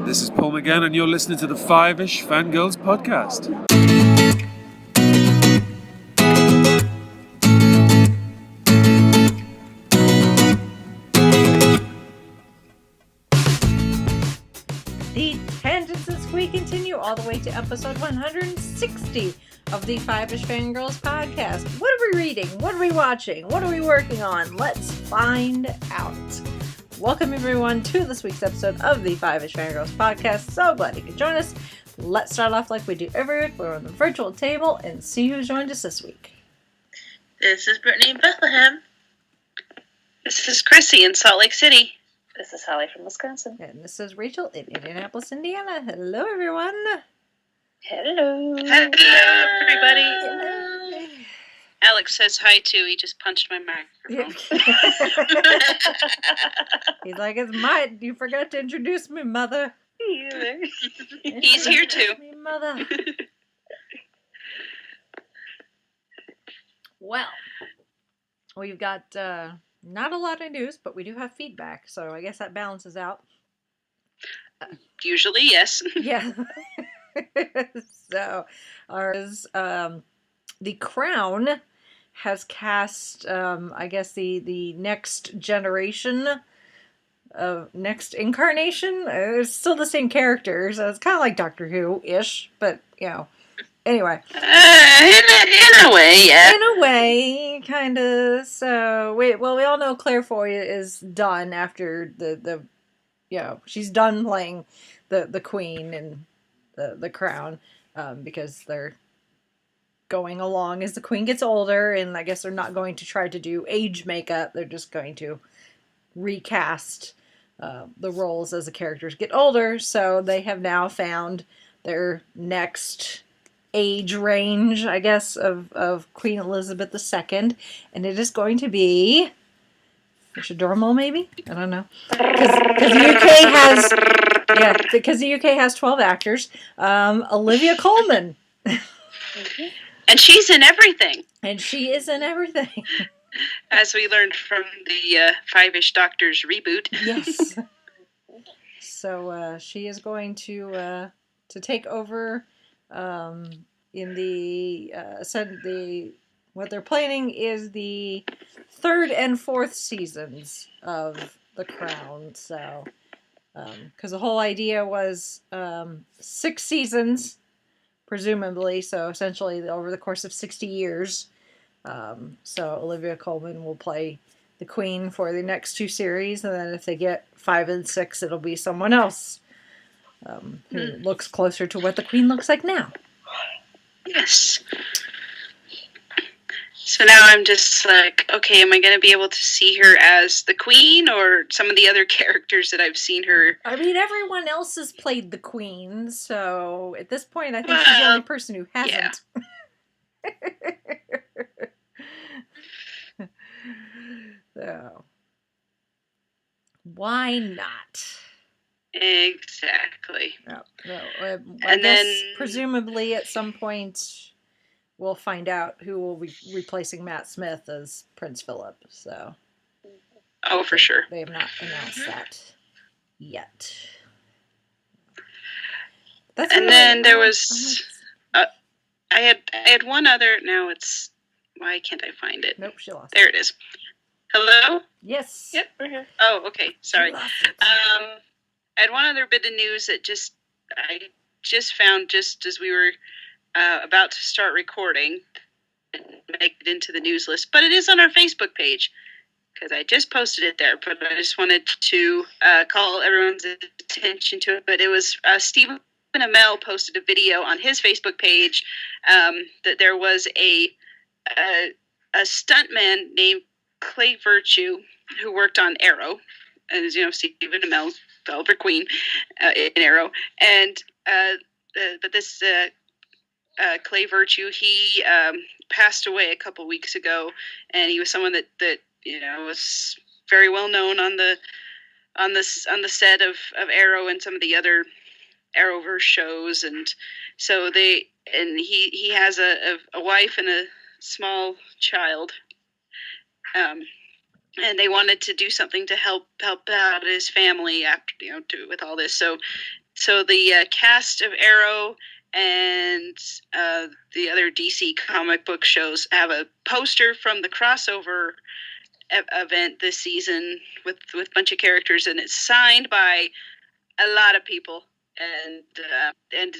This is Paul McGann, and you're listening to the Five-ish Fangirls podcast. The tangents and squee continue all the way to episode 160 of the Five-ish Fangirls podcast. What are we reading? What are we watching? What are we working on? Let's find out. Welcome everyone to this week's episode of the Five-ish Fangirls podcast. So glad you could join us. Let's start off like we do every week. We're on the virtual table and see who joined us this week. This is Brittany in Bethlehem. This is Chrissy in Salt Lake City. This is Holly from Wisconsin. And this is Rachel in Indianapolis, Indiana. Hello everyone. Hello. Hello, everybody. Hello. Alex says hi too. He just punched my microphone. He's like, you forgot to introduce me, mother. He's here too. Me, mother. Well, we've got not a lot of news, but we do have feedback, so I guess that balances out. Usually, yes. Yeah. So, The Crown has cast, I guess, the next generation of next incarnation. It's still the same characters. So it's kind of like Doctor Who-ish, but, you know. Anyway. In a way, yeah. In a way, kind of. So, we all know Claire Foy is done after she's done playing the Queen in the Crown, because they're going along as the Queen gets older, and I guess they're not going to try to do age makeup. They're just going to recast the roles as the characters get older. So they have now found their next age range, I guess, of Queen Elizabeth II, and it is going to be Richard Dormal, maybe? I don't know. Because the UK has 12 actors. Olivia Colman. And she's in everything. And she is in everything. As we learned from the Five-ish Doctors reboot. Yes. So she is going to take over in what they're planning is the 3rd and 4th seasons of The Crown. So, because the whole idea was 6 seasons, presumably, so essentially over the course of 60 years. So Olivia Colman will play the Queen for the next 2 series, and then if they get 5 and 6, it'll be someone else who looks closer to what the Queen looks like now. Yes. So now I'm just like, okay, am I going to be able to see her as the Queen or some of the other characters that I've seen her? I mean, everyone else has played the Queen, so at this point I think she's the only person who hasn't. Yeah. So, why not? Exactly. I guess presumably at some point we'll find out who will be replacing Matt Smith as Prince Philip. So. Oh, for sure. They have not announced that yet. There was. I had one other. Now it's. Why can't I find it? Nope, she lost. There it is. Hello? Yes. Yep, we're here. Oh, okay. Sorry. I had one other bit of news that I just found just as we were about to start recording and make it into the news list, but it is on our Facebook page because I just posted it there, but I just wanted to call everyone's attention to it. But it was Stephen Amell posted a video on his Facebook page that there was a stuntman named Clay Virtue who worked on Arrow, as you know, Stephen Amell fell for Queen in Arrow, and but this Clay Virtue, he passed away a couple weeks ago, and he was someone that was very well known on the set of Arrow and some of the other Arrowverse shows, and so he has a wife and a small child, and they wanted to do something to help out his family after with all this. So so the cast of Arrow and the other DC comic book shows have a poster from the crossover event this season with a bunch of characters, and it's signed by a lot of people, and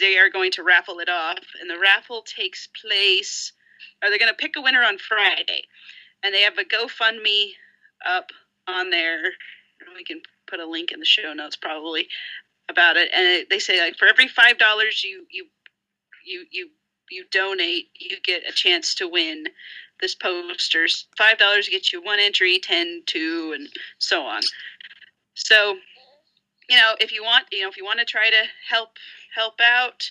they are going to raffle it off, and the raffle takes place, or they're going to pick a winner on Friday, and they have a GoFundMe up on there. We can put a link in the show notes probably about it, and they say like for every $5 you donate, you get a chance to win this poster. $5 gets you 1 entry, 10 2, and so on. So, if you want to try to help out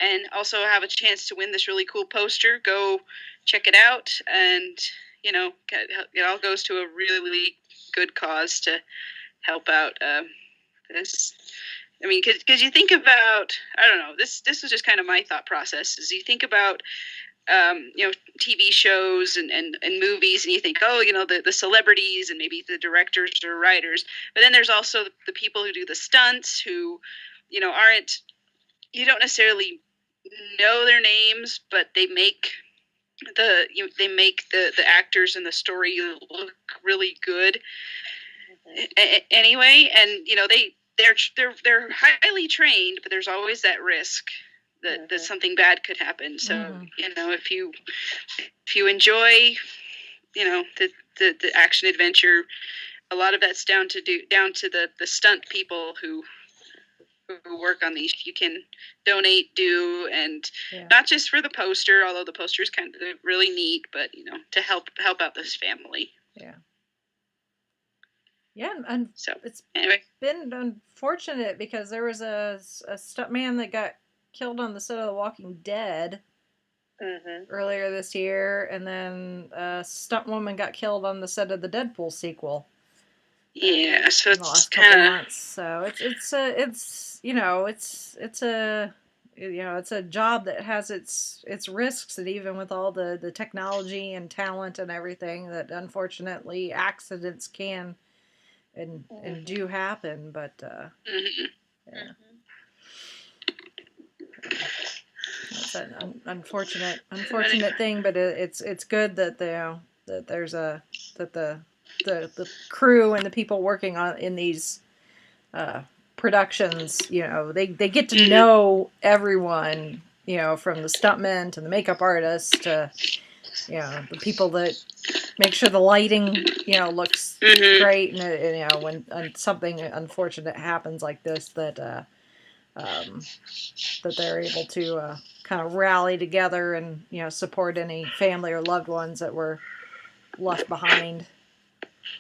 and also have a chance to win this really cool poster, go check it out. And it all goes to a really good cause to help out this. I mean, because you think about, I don't know, this was just kind of my thought process, is you think about TV shows and movies, and you think, the celebrities and maybe the directors or writers, but then there's also the people who do the stunts, who aren't, you don't necessarily know their names, but they make the actors and the story look really good anyway. And they're highly trained, but there's always that risk that something bad could happen. So if you enjoy the action adventure, a lot of that's down to the stunt people who work on these. You can donate, and not just for the poster, although the poster is kind of really neat, but to help out this family. And so it's anyway, been unfortunate because there was a stuntman that got killed on the set of The Walking Dead earlier this year, and then a stunt woman got killed on the set of the Deadpool sequel. Yeah, so in the last couple months. So it's a job that has its risks, and even with all the technology and talent and everything, that unfortunately accidents can and do happen. But it's an unfortunate thing. But it's good that that there's the crew and the people working in these productions, they get to know everyone, from the stuntmen to the makeup artists to, the people that make sure the lighting, looks great. And when something unfortunate happens like this, that they're able to kind of rally together and, support any family or loved ones that were left behind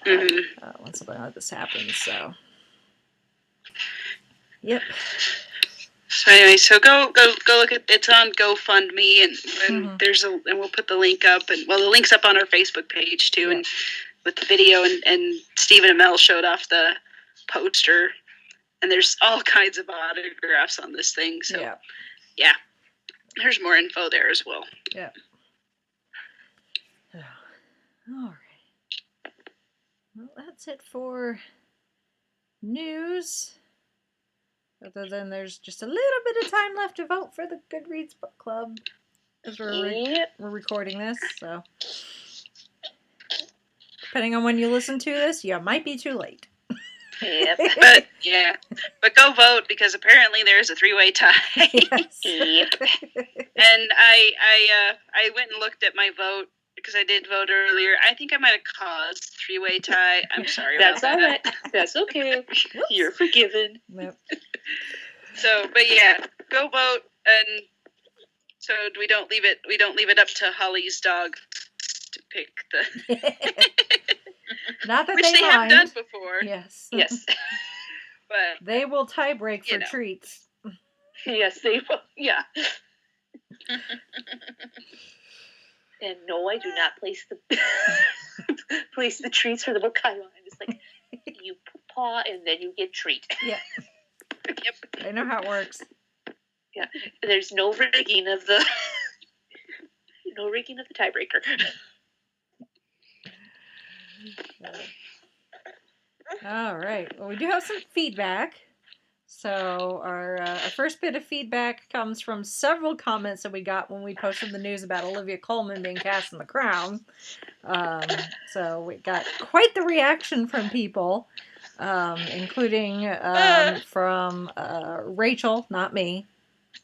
when something like this happens. So, yep. So anyway, so go look at, it's on GoFundMe, and and we'll put the link up, and the link's up on our Facebook page too, and with the video, and Stephen and Mel showed off the poster, and there's all kinds of autographs on this thing. So yeah, there's more info there as well. Yeah. All right. Well, that's it for news. Other than there's just a little bit of time left to vote for the Goodreads Book Club as we're recording this. So, depending on when you listen to this, you might be too late. Yep. But go vote, because apparently there's a 3-way tie. Yes. Yep. And I went and looked at my vote, because I did vote earlier. I think I might have caused 3-way tie. I'm sorry. That's all right. That's okay. You're forgiven. Yep. So, but go vote, and so we don't leave it up to Holly's dog to pick the. Not that which they mind. have done before. Yes. Yes. But they will tie break for treats. Yes, they will. Yeah. And no, I do not place the treats for the book I'm just like, you paw and then you get treat. Yeah. Yep. I know how it works. Yeah. There's no rigging of the tiebreaker. All right. Well, we do have some feedback. So our first bit of feedback comes from several comments that we got when we posted the news about Olivia Colman being cast in The Crown. So we got quite the reaction from people, including from Rachel, not me,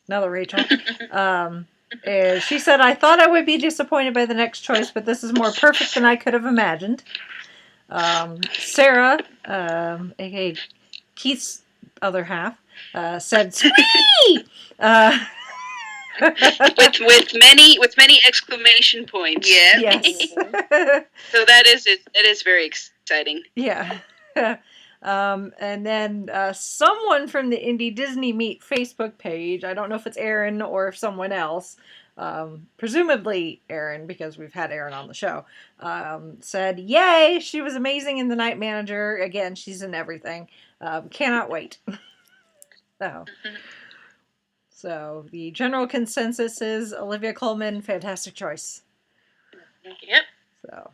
another Rachel. She said, I thought I would be disappointed by the next choice, but this is more perfect than I could have imagined. Sarah, aka Keith's other half, said, "Squee!" with many exclamation points. Yeah. Yes. So that is very exciting. Yeah. And then someone from the Indie Disney Meet Facebook page, I don't know if it's Aaron or if someone else, presumably Aaron, because we've had Aaron on the show, said, yay, she was amazing in The Night Manager. Again, she's in everything. Cannot wait. So the general consensus is Olivia Colman, fantastic choice. Yep. So,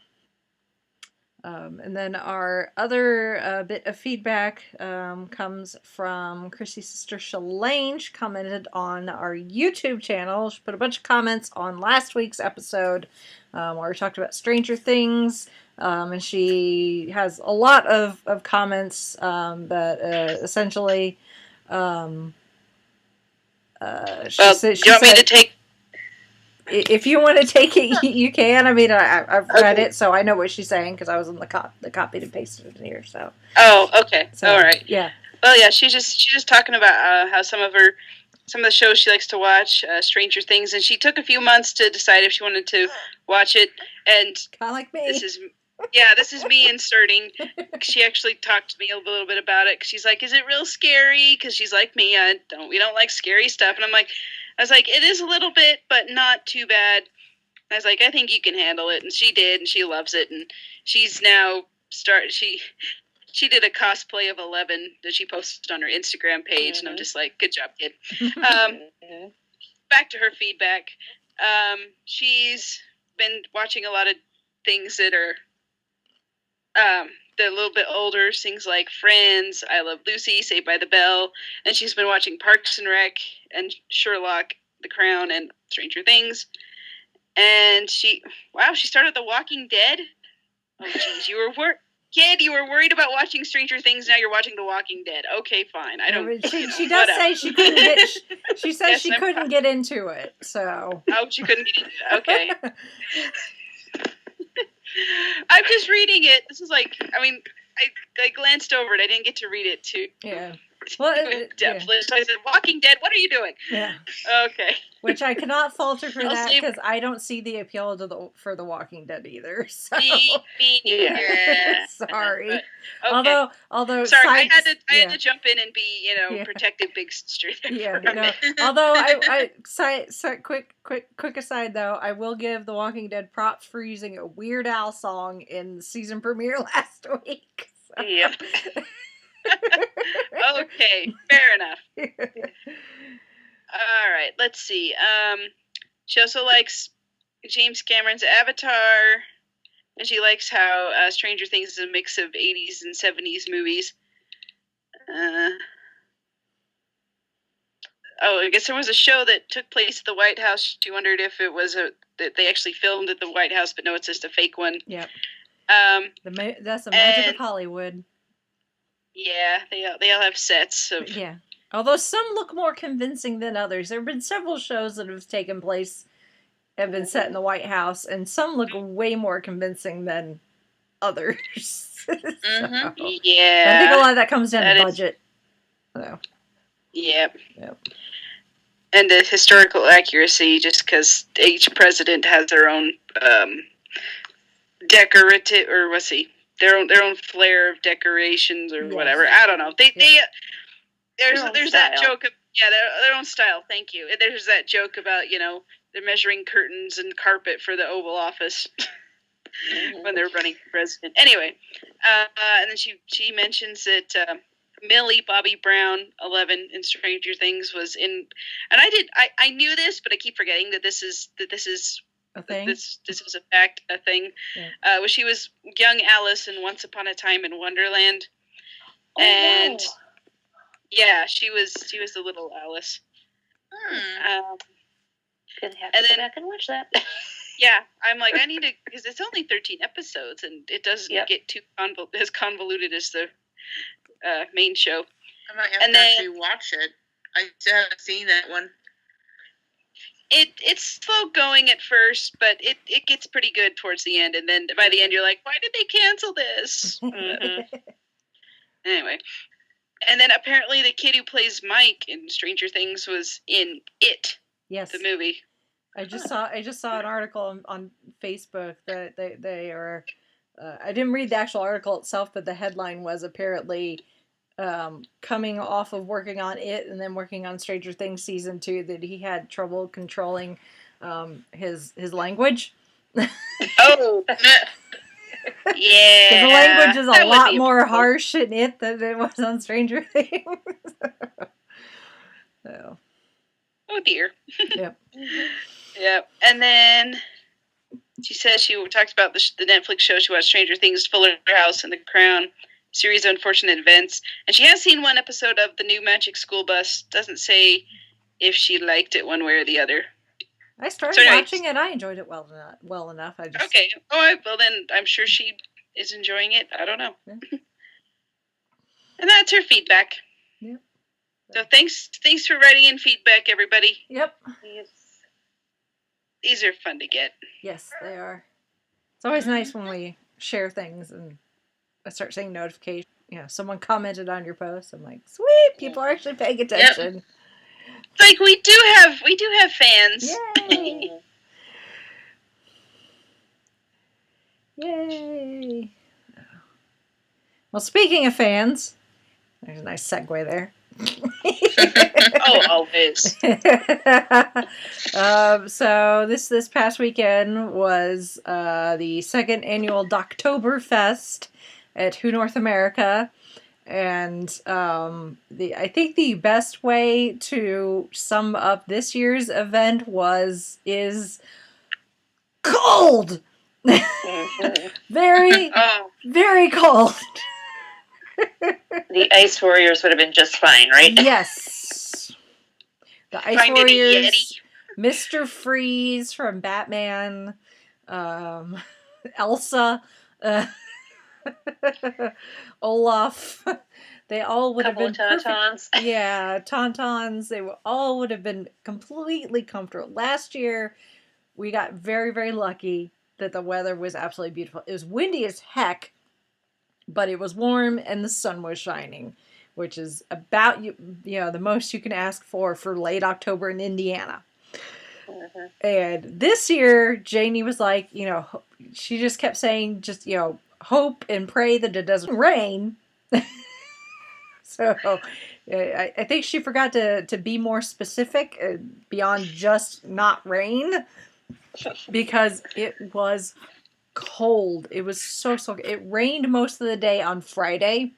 and then our other bit of feedback comes from Chrissy's sister Shalane. She commented on our YouTube channel. She put a bunch of comments on last week's episode where we talked about Stranger Things. And she has a lot of comments that essentially... do you want me to take? If you want to take it, you can. I mean, I've read it, so I know what she's saying because I was in the copied and pasted it here. So. Oh, okay. So, all right. Yeah. Well, yeah. She's just talking about how some of the shows she likes to watch, Stranger Things, and she took a few months to decide if she wanted to watch it. And kind of like me. This is me inserting. She actually talked to me a little bit about it. She's like, "Is it real scary?" Because she's like me. We don't like scary stuff. And I was like, it is a little bit, but not too bad. I was like, I think you can handle it, and she did, and she loves it, and she's now She did a cosplay of 11 that she posted on her Instagram page, and I'm just like, good job, kid. Back to her feedback. She's been watching a lot of things that are they're a little bit older, things like Friends, I Love Lucy, Saved by the Bell, and she's been watching Parks and Rec and Sherlock, The Crown, and Stranger Things. And she started The Walking Dead. Oh, jeez, you were worried about watching Stranger Things. Now you're watching The Walking Dead. Okay, fine. I don't. She does say she couldn't get. She says yes, she couldn't get into it. So. Oh, she couldn't get into it. Okay. I'm just reading it. This is like, I glanced over it. I didn't get to read it too. Yeah. Well, yeah. So I said, "Walking Dead, what are you doing?" Yeah. Okay. Which I cannot falter for that because I don't see the appeal for the Walking Dead either. So. Me neither. Sorry. But, okay. Although. Sorry, I had to jump in and be, protective big sister. Yeah. No. Although quick aside though, I will give The Walking Dead props for using a Weird Al song in the season premiere last week. So. Yep. Okay, fair enough. All right, let's see. She also likes James Cameron's Avatar, and she likes how Stranger Things is a mix of 80s and 70s movies. I guess there was a show that took place at the White House. She wondered if it was that they actually filmed at the White House, but no, it's just a fake one. Yep. That's the magic of Hollywood. Yeah, they all have sets of. Yeah. Although some look more convincing than others. There have been several shows that have taken place, have been set in the White House, and some look way more convincing than others. Mm-hmm. So, yeah. I think a lot of that comes down to budget. So. Yep. And the historical accuracy, just because each president has their own decorative, or what's he? Their own flair of decorations or whatever. I don't know. There's that joke of their own style. Thank you. There's that joke about they're measuring curtains and carpet for the Oval Office when they're running for president. Anyway, and then she mentions that Millie Bobby Brown 11 in Stranger Things was in, and I knew this, but I keep forgetting that this is a thing. This was a thing. Yeah. She was young Alice in Once Upon a Time in Wonderland, and Yeah, she was the little Alice. Gonna have And to then- go back and watch that. Yeah, I'm like, I need to, because it's only 13 episodes, and it doesn't Yep. get too as convoluted as the main show. I might have And to then- actually watch it. I still haven't seen that one. It's slow going at first, but it gets pretty good towards the end, and then by the end you're like, why did they cancel this? Anyway. And then apparently the kid who plays Mike in Stranger Things was in It, Yes. the movie. I just saw an article on Facebook that they are. I didn't read the actual article itself, but the headline was apparently coming off of working on It and then working on Stranger Things season 2 that he had trouble controlling his language. Oh, yeah. The language is That a would lot be more problem. harsh in It than it was on Stranger Things. So, Oh dear. yep. Yep. And then she says she talks about the Netflix show she watched, Stranger Things, Fuller House, and The Crown, series of unfortunate events. And she has seen one episode of the new Magic School Bus. Doesn't say if she liked it one way or the other. I started So anyway- watching it. I enjoyed it well enough. I just Okay. Well then I'm sure she is enjoying it. I don't know. Yeah. And that's her feedback. Yep. So thanks for writing in feedback, everybody. Yep. Yes. These are fun to get. Yes, they are. It's always nice when we share things and I start seeing notifications. You know, someone commented on your post. I'm like, sweet, people are actually paying attention. It's like we do have fans. Yay! Yay! Well, speaking of fans, there's a nice segue there. Oh, always. So this past weekend was the second annual Doctoberfest at Who North America, and I think the best way to sum up this year's event is cold, very Oh, very cold. The Ice Warriors would have been just fine, right? Yes, the Ice Finding a Warriors. Mr. Freeze from Batman, Elsa, Olaf, they all would have Couple been of tauntauns. Yeah, tauntauns. All would have been completely comfortable. Last year, we got very, very lucky that the weather was absolutely beautiful. It was windy as heck, but it was warm and the sun was shining, which is about the most you can ask for late October in Indiana. And this year, Janie was like, she just kept saying, hope and pray that it doesn't rain. So I think she forgot to be more specific beyond just not rain, because it was cold. It was so it rained most of the day on Friday.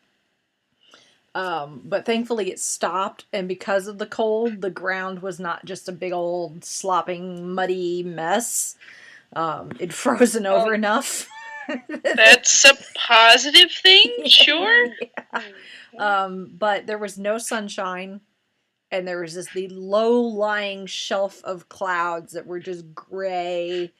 But thankfully it stopped, and because of the cold, the ground was not just a big old slopping, muddy mess. It'd frozen over enough. that's a positive thing, sure. But there was no sunshine, and there was the low-lying shelf of clouds that were just gray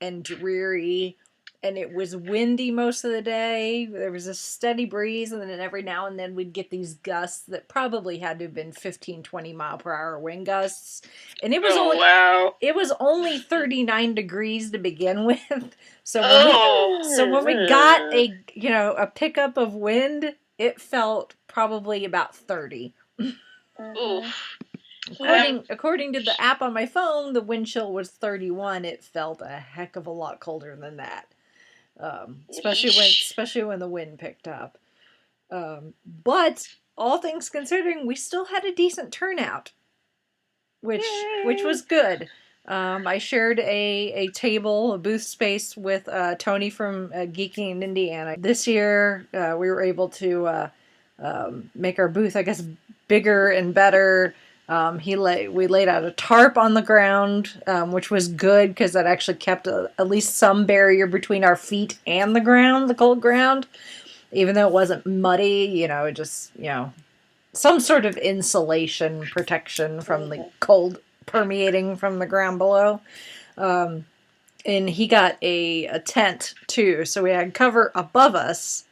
and dreary. And it was windy most of the day. There was a steady breeze, and then every now and then we'd get these gusts that probably had to have been 15, 20 mile per hour wind gusts. And it was Wow. it was only 39 degrees to begin with. So Oh. when we got a pickup of wind, it felt probably about 30. Oof. According to the app on my phone, the wind chill was 31. It felt a heck of a lot colder than that. Especially when the wind picked up. But all things considering, we still had a decent turnout, which was good. I shared a table, a booth space with Tony from Geeking in Indiana. This year, we were able to make our booth, I guess, bigger and better. We laid out a tarp on the ground, which was good because that actually kept at least some barrier between our feet and the ground, the cold ground. Even though it wasn't muddy, it just, some sort of insulation protection from the cold permeating from the ground below. And he got a tent too, so we had cover above us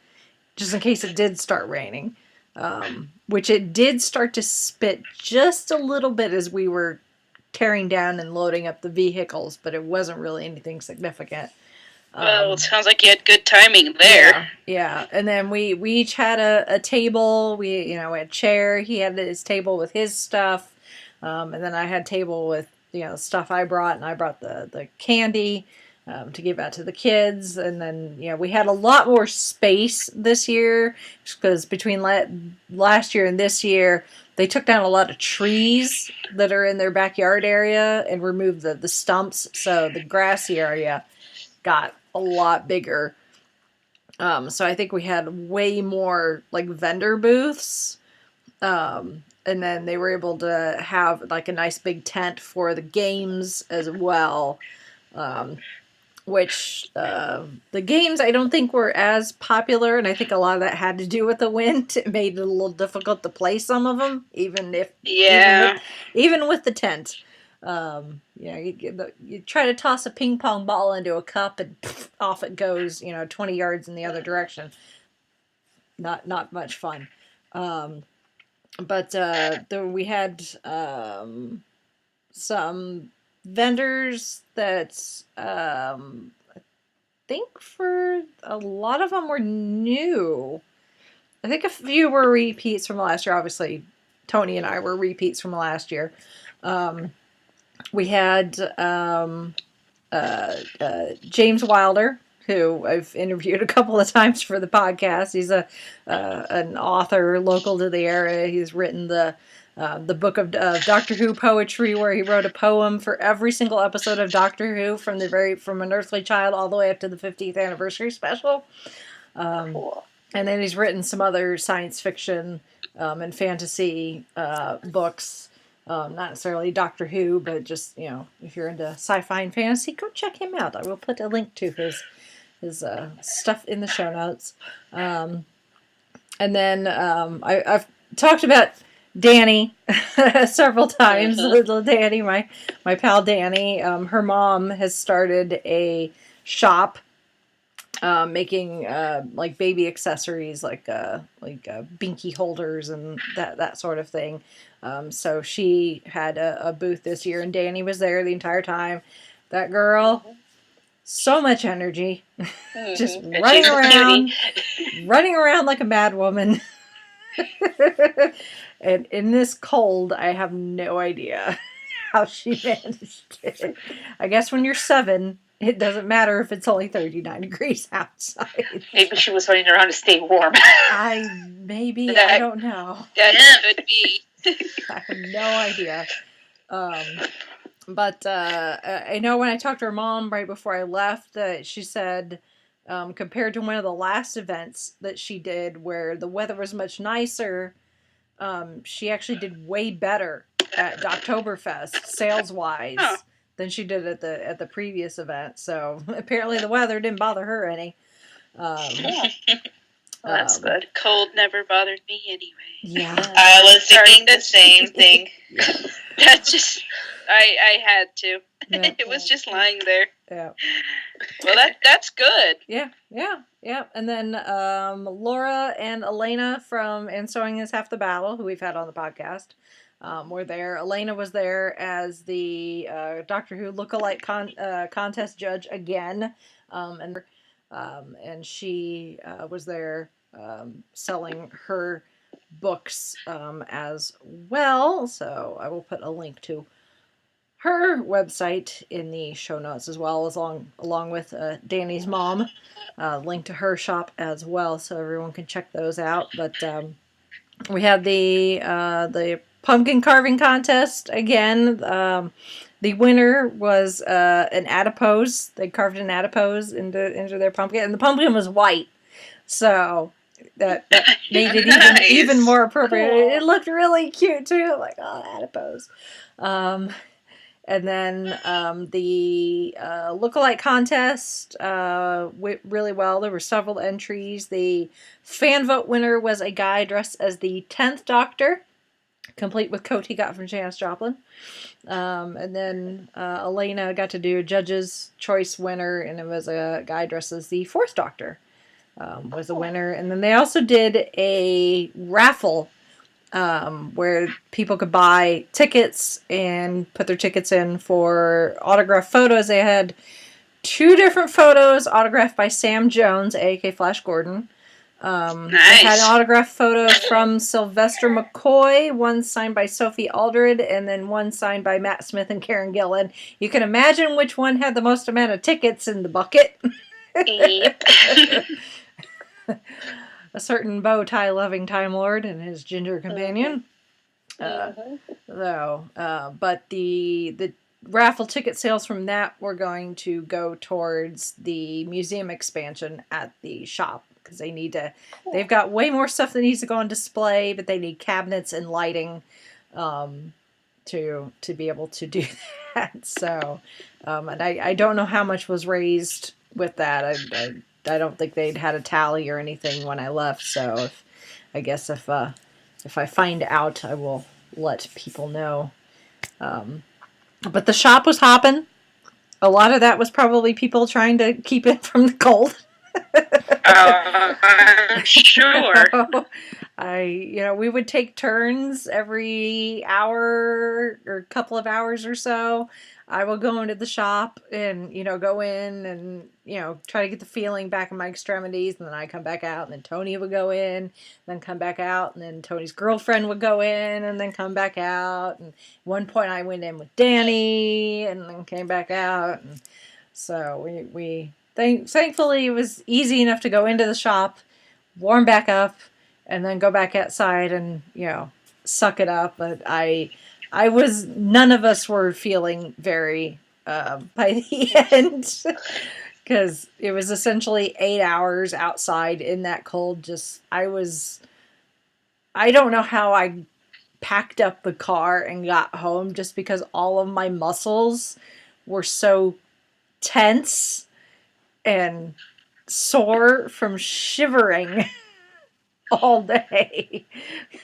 just in case it did start raining. Which it did start to spit just a little bit as we were tearing down and loading up the vehicles, but it wasn't really anything significant. Well, it sounds like you had good timing there. Yeah. And then we each had a table. We had a chair. He had his table with his stuff. And then I had a table with, stuff I brought, and I brought the candy to give out to the kids. And then, we had a lot more space this year because between last year and this year, they took down a lot of trees that are in their backyard area and removed the stumps. So the grassy area got a lot bigger. So I think we had way more like vendor booths. And then they were able to have like a nice big tent for the games as well. Which the games I don't think were as popular, and I think a lot of that had to do with the wind. It made it a little difficult to play some of them, even with the tent. You try to toss a ping pong ball into a cup and off it goes, 20 yards in the other direction. Not much fun. But we had some vendors that I think for a lot of them were new. I think a few were repeats from last year. Obviously, Tony and I were repeats from last year. We had James Wilder, who I've interviewed a couple of times for the podcast. He's an author local to the area. He's written the book of Doctor Who poetry, where he wrote a poem for every single episode of Doctor Who from An Earthly Child all the way up to the 50th anniversary special. Cool. And then he's written some other science fiction and fantasy books. Not necessarily Doctor Who, but just, if you're into sci-fi and fantasy, go check him out. I will put a link to his stuff in the show notes. And then I've talked about Danny several times. Little Danny, my pal Danny. Her mom has started a shop making like baby accessories, like binky holders and that sort of thing. So she had a booth this year, and Danny was there the entire time. That girl, so much energy, just running around like a mad woman. And in this cold, I have no idea how she managed it. I guess when you're 7, it doesn't matter if it's only 39 degrees outside. Maybe she was running around to stay warm. I don't know. That could be. I have no idea. But I know when I talked to her mom right before I left, that she said, compared to one of the last events that she did where the weather was much nicer, she actually did way better at Doctoberfest sales-wise than she did at the previous event. So apparently the weather didn't bother her any. That's good. Cold never bothered me anyway. Yeah. I was thinking the same thing. That's just, I had to. Yeah. It was just lying there. Yeah. Well, that's good. Yeah. And then Laura and Elena from And Sewing Is Half the Battle, who we've had on the podcast, were there. Elena was there as the Doctor Who lookalike contest judge again, and she was there selling her books as well. So I will put a link to her website in the show notes as well, along with Danny's mom, link to her shop as well, so everyone can check those out. But we had the pumpkin carving contest again. The winner was an adipose. They carved an adipose into their pumpkin, and the pumpkin was white, so that made it Nice. even more appropriate. Cool. It looked really cute too, like adipose. And then the lookalike contest went really well. There were several entries. The fan vote winner was a guy dressed as the 10th Doctor, complete with coat he got from Janis Joplin. And then Elena got to do a judge's choice winner, and it was a guy dressed as the 4th Doctor was the winner. And then they also did a raffle where people could buy tickets and put their tickets in for autographed photos. They had 2 different photos autographed by Sam Jones, aka Flash Gordon. Nice. They had an autographed photo from Sylvester McCoy, one signed by Sophie Aldred, and then one signed by Matt Smith and Karen Gillan. You can imagine which one had the most amount of tickets in the bucket. Yep. A certain bow tie loving Time Lord and his ginger companion. But the raffle ticket sales from that were going to go towards the museum expansion at the shop, because they've got way more stuff that needs to go on display, but they need cabinets and lighting to be able to do that. So, and I don't know how much was raised with that. I don't think they'd had a tally or anything when I left. So I guess if I find out, I will let people know. But the shop was hopping. A lot of that was probably people trying to keep it from the cold. I'm sure. We would take turns every hour or couple of hours or so. I would go into the shop and, go in and, try to get the feeling back in my extremities. And then I come back out, and then Tony would go in, then come back out. And then Tony's girlfriend would go in and then come back out. And at one point I went in with Danny and then came back out. And so thankfully it was easy enough to go into the shop, warm back up, and then go back outside and, suck it up. But none of us were feeling very by the end, because it was essentially 8 hours outside in that cold. I don't know how I packed up the car and got home, just because all of my muscles were so tense and sore from shivering all day.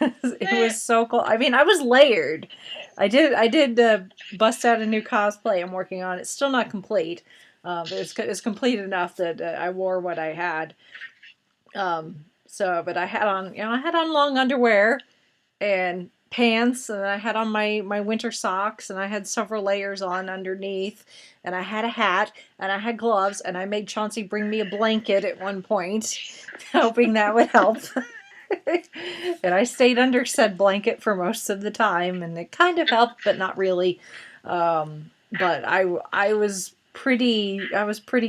It was so cold. I mean, I was layered. I did bust out a new cosplay I'm working on. It's still not complete. But it's complete enough that I wore what I had. But I had on long underwear and pants, and I had on my winter socks, and I had several layers on underneath, and I had a hat, and I had gloves, and I made Chauncey bring me a blanket at one point, hoping that would help. And I stayed under said blanket for most of the time, and it kind of helped, but not really. But I was pretty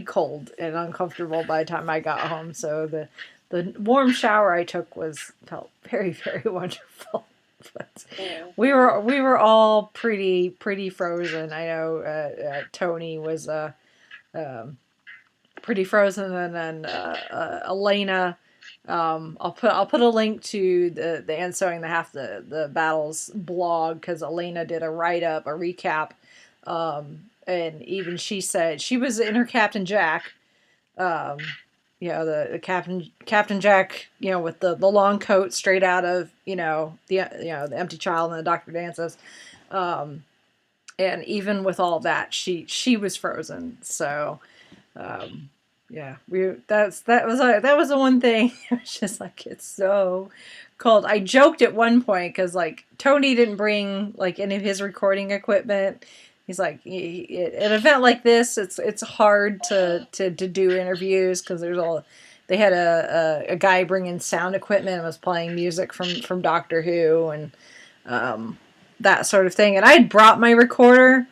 cold and uncomfortable by the time I got home. So the warm shower I took felt very, very wonderful. But we were all pretty frozen. I know Tony was pretty frozen, and then Elena. I'll put a link to the And Sewing the Half the Battles blog, because Elena did a write-up, a recap, and even she said she was in her Captain Jack, the Captain Jack, with the long coat straight out of the Empty Child and the Doctor Dances, and even with all that, she was frozen. So. Yeah, that was the one thing. It was just like, it's so cold. I joked at one point, because Tony didn't bring any of his recording equipment. He's like, at an event like this, it's hard to do interviews, because they had a guy bringing sound equipment and was playing music from Doctor Who and that sort of thing. And I'd brought my recorder,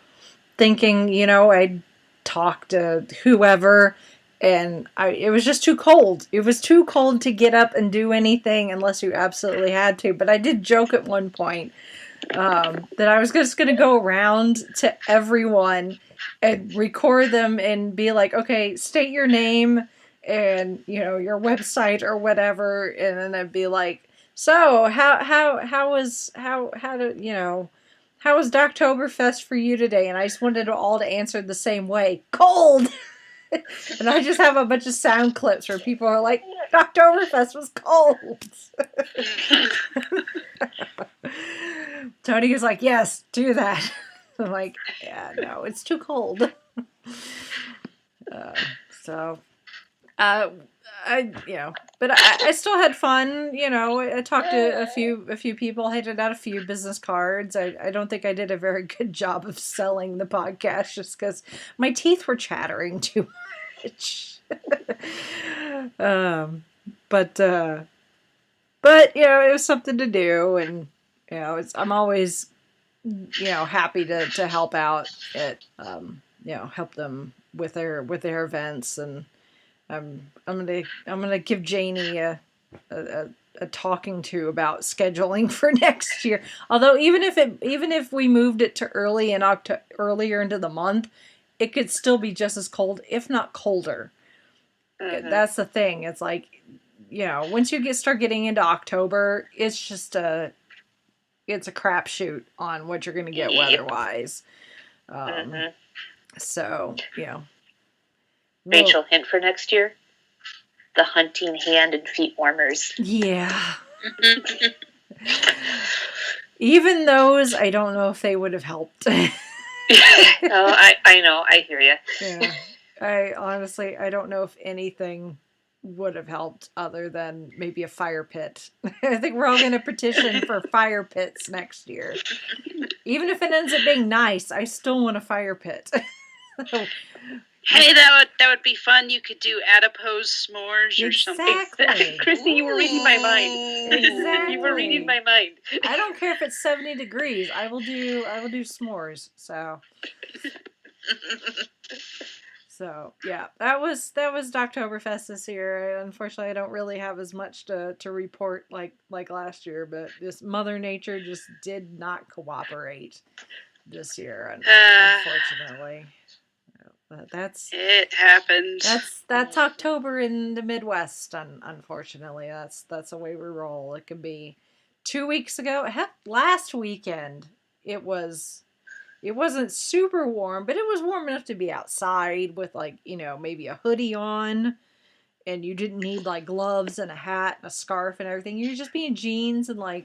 thinking I'd talk to whoever. And it was just too cold. It was too cold to get up and do anything unless you absolutely had to. But I did joke at one point that I was just going to go around to everyone and record them and be like, okay, state your name and, your website or whatever. And then I'd be like, so how how was Doctoberfest for you today? And I just wanted all to answer the same way. Cold! And I just have a bunch of sound clips where people are like, Doctoberfest was cold. Tony was like, yes, do that. I'm like, yeah, no, it's too cold. So, but I still had fun. I talked to a few people, handed out a few business cards. I don't think I did a very good job of selling the podcast just because my teeth were chattering too much. But it was something to do, and I'm always happy to help out at help them with their events, and I'm gonna give Janie a talking to about scheduling for next year. Although even if we moved it to earlier into the month, it could still be just as cold, if not colder. Mm-hmm. That's the thing. It's like, once you start getting into October, it's just it's a crapshoot on what you're going to get weather-wise. So, Rachel, hint for next year? The hunting hand and feet warmers. Yeah. Even those, I don't know if they would have helped. I know. I hear you. Yeah. I don't know if anything would have helped other than maybe a fire pit. I think we're all going to petition for fire pits next year. Even if it ends up being nice, I still want a fire pit. Hey, that would be fun. You could do adipose s'mores or something. Christy, you were reading my mind. Exactly. You were reading my mind. I don't care if it's 70 degrees. I will do s'mores. So yeah, that was Doctoberfest this year. Unfortunately, I don't really have as much to report like last year, but this Mother Nature just did not cooperate this year, unfortunately. It happens. That's October in the Midwest. Unfortunately, that's the way we roll. It could be 2 weeks ago. Heck, last weekend it wasn't super warm, but it was warm enough to be outside with maybe a hoodie on, and you didn't need gloves and a hat and a scarf and everything. You were just be in jeans and a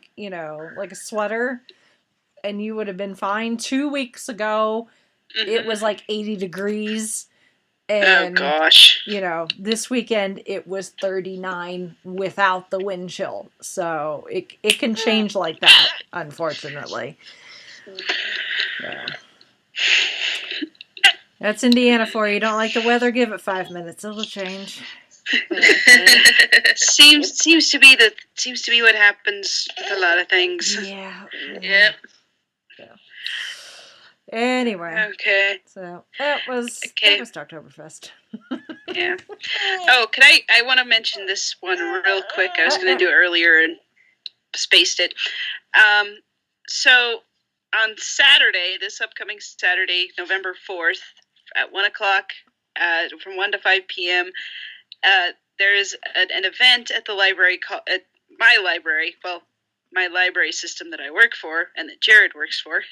sweater, and you would have been fine. 2 weeks ago, it was 80 degrees. And, oh gosh. This weekend it was 39 without the wind chill. So it can change like that, unfortunately. Yeah. That's Indiana for you. Don't like the weather? Give it 5 minutes. It'll change. seems to be what happens with a lot of things. Yeah. Yep. Yeah. Anyway. Okay. So that was Doctoberfest. Yeah. Oh, I want to mention this one real quick. I was going to do it earlier and spaced it. So on Saturday, this upcoming Saturday, November 4th, at 1 o'clock, from 1 to 5 p.m., there is an event at the library at my library. Well, my library system that I work for and that Jared works for.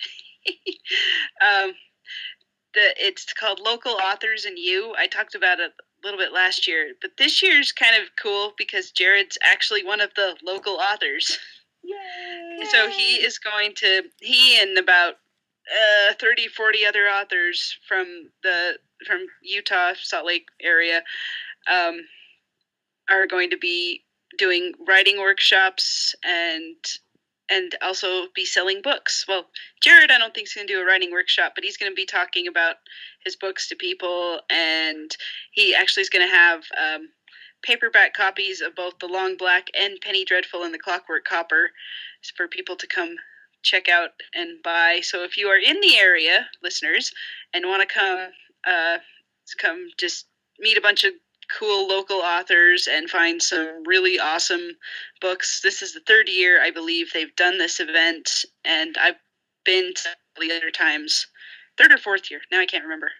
It's called Local Authors and You. I talked about it a little bit last year, but this year's kind of cool because Jared's actually one of the local authors. Yay! So he and about 30, 40 other authors from Utah, Salt Lake area, are going to be doing writing workshops and also be selling books. Well, Jared, I don't think, is going to do a writing workshop, but he's going to be talking about his books to people, and he actually is going to have paperback copies of both The Long Black and Penny Dreadful and The Clockwork Copper for people to come check out and buy. So if you are in the area, listeners, and want to come just meet a bunch of cool local authors and find some really awesome books. This is the third year, I believe, they've done this event, and I've been the other times, third or fourth year. Now I can't remember.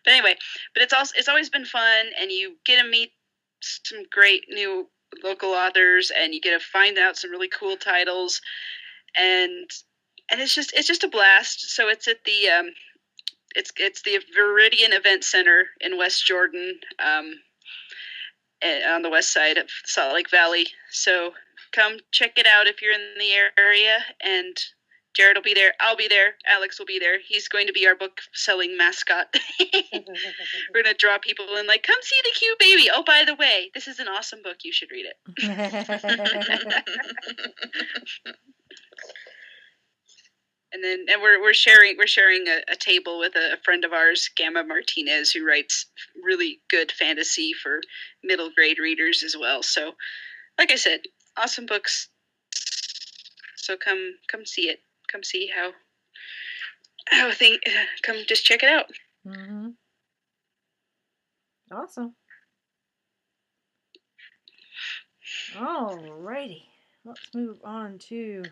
But anyway, it's always been fun, and you get to meet some great new local authors, and you get to find out some really cool titles, and and it's just a blast. So it's at the it's the Viridian Event Center in West Jordan, on the west side of Salt Lake Valley. So come check it out if you're in the area. And Jared will be there. I'll be there. Alex will be there. He's going to be our book selling mascot. We're going to draw people in like, come see the cute baby. Oh, by the way, this is an awesome book. You should read it. And we're sharing a table with a friend of ours, Gamma Martinez, who writes really good fantasy for middle grade readers as well. So, like I said, awesome books. So come see it. Come see how come just check it out. Mm-hmm. Awesome. Alrighty, let's move on to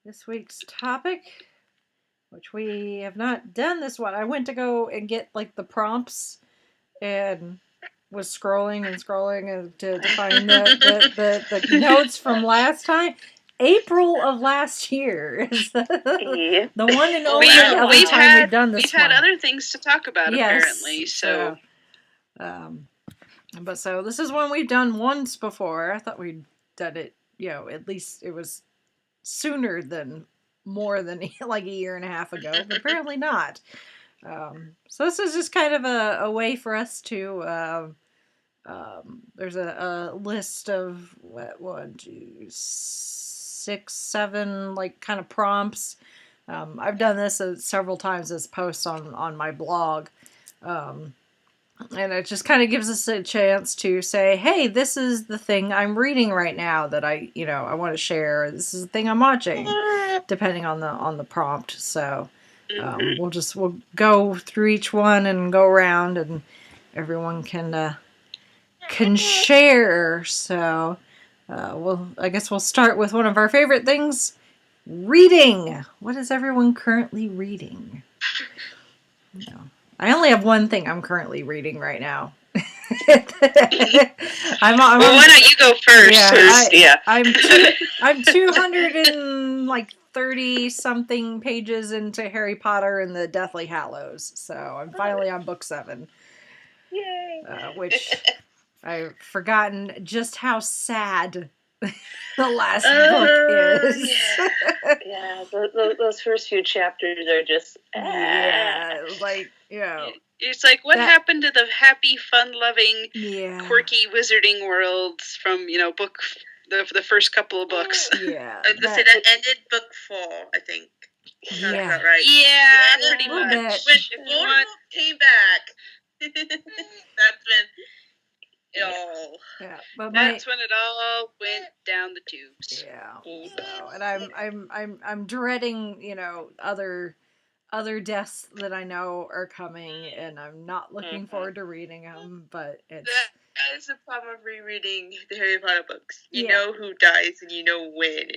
this week's topic, which we have not done this one. I went to go and get like the prompts and was scrolling and to find the notes from last time. April of last year is the one and only other time we've done this. We've had other things to talk about, apparently. So, but so this is one we've done once before. I thought we'd done it. At least it was sooner than more than like a year and a half ago. But apparently not. So this is just kind of a way for us to. There's a list of 1, 2, 6, 7 like kind of prompts. I've done this several times as posts on my blog, and it just kind of gives us a chance to say, hey, this is the thing I'm reading right now that I want to share. This is the thing I'm watching, depending on the prompt. So we'll go through each one and go around, and everyone can share. So I guess we'll start with one of our favorite things, reading. What is everyone currently reading? I only have one thing I'm currently reading right now. Well, why don't you go first? I'm 230 something pages into Harry Potter and the Deathly Hallows, so I'm finally on book 7. Yay! Which I've forgotten just how sad the last book is. Yeah, those first few chapters are just It's like, what happened to the happy, fun-loving, quirky wizarding worlds from the first couple of books? Yeah, that ended book 4, I think. Yeah, that right? Yeah, pretty much. When Voldemort came back, that's when. But that's when it all went down the tubes. Yeah. So, and I'm dreading, other deaths that I know are coming, and I'm not looking forward to reading them. But that is the problem of rereading the Harry Potter books. You know who dies, and you know when.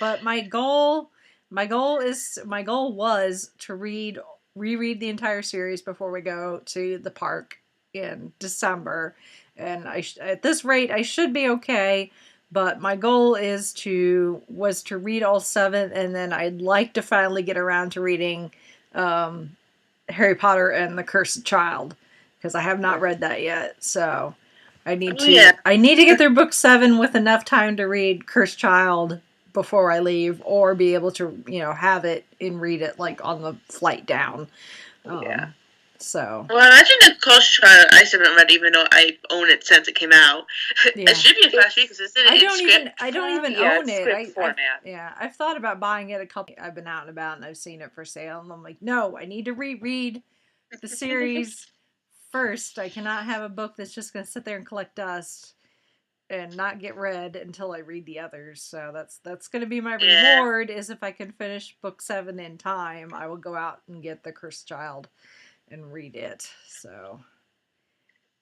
But my goal was to reread the entire series before we go to the park in December, and at this rate I should be okay, but my goal was to read all 7, and then I'd like to finally get around to reading Harry Potter and the Cursed Child, because I have not read that yet. So I need to get through book 7 with enough time to read Cursed Child before I leave, or be able to have it and read it like on the flight down. So. Well, imagine the Cursed Child. I still haven't read, even though I own it since it came out. It should be a fast read because it's in script. I don't even own it. I've thought about buying it a couple. I've been out and about and I've seen it for sale, and I'm like, no, I need to reread the series first. I cannot have a book that's just going to sit there and collect dust and not get read until I read the others. So that's going to be my reward. Is if I can finish book 7 in time, I will go out and get the Cursed Child and read it. So,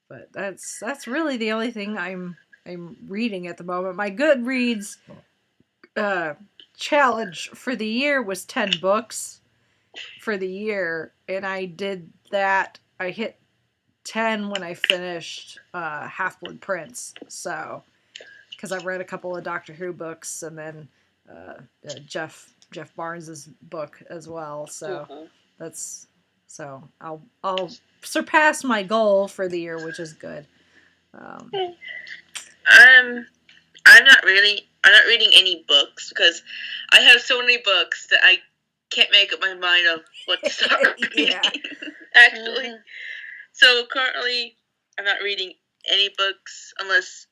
but that's really the only thing I'm reading at the moment. My Goodreads challenge for the year was 10 books for the year, and I did that. I hit 10 when I finished Half-Blood Prince. So, because I've read a couple of Doctor Who books, and then Jeff Barnes's book as well. So I'll surpass my goal for the year, which is good. I'm not reading any books because I have so many books that I can't make up my mind of what to start reading. Actually, so currently I'm not reading any books unless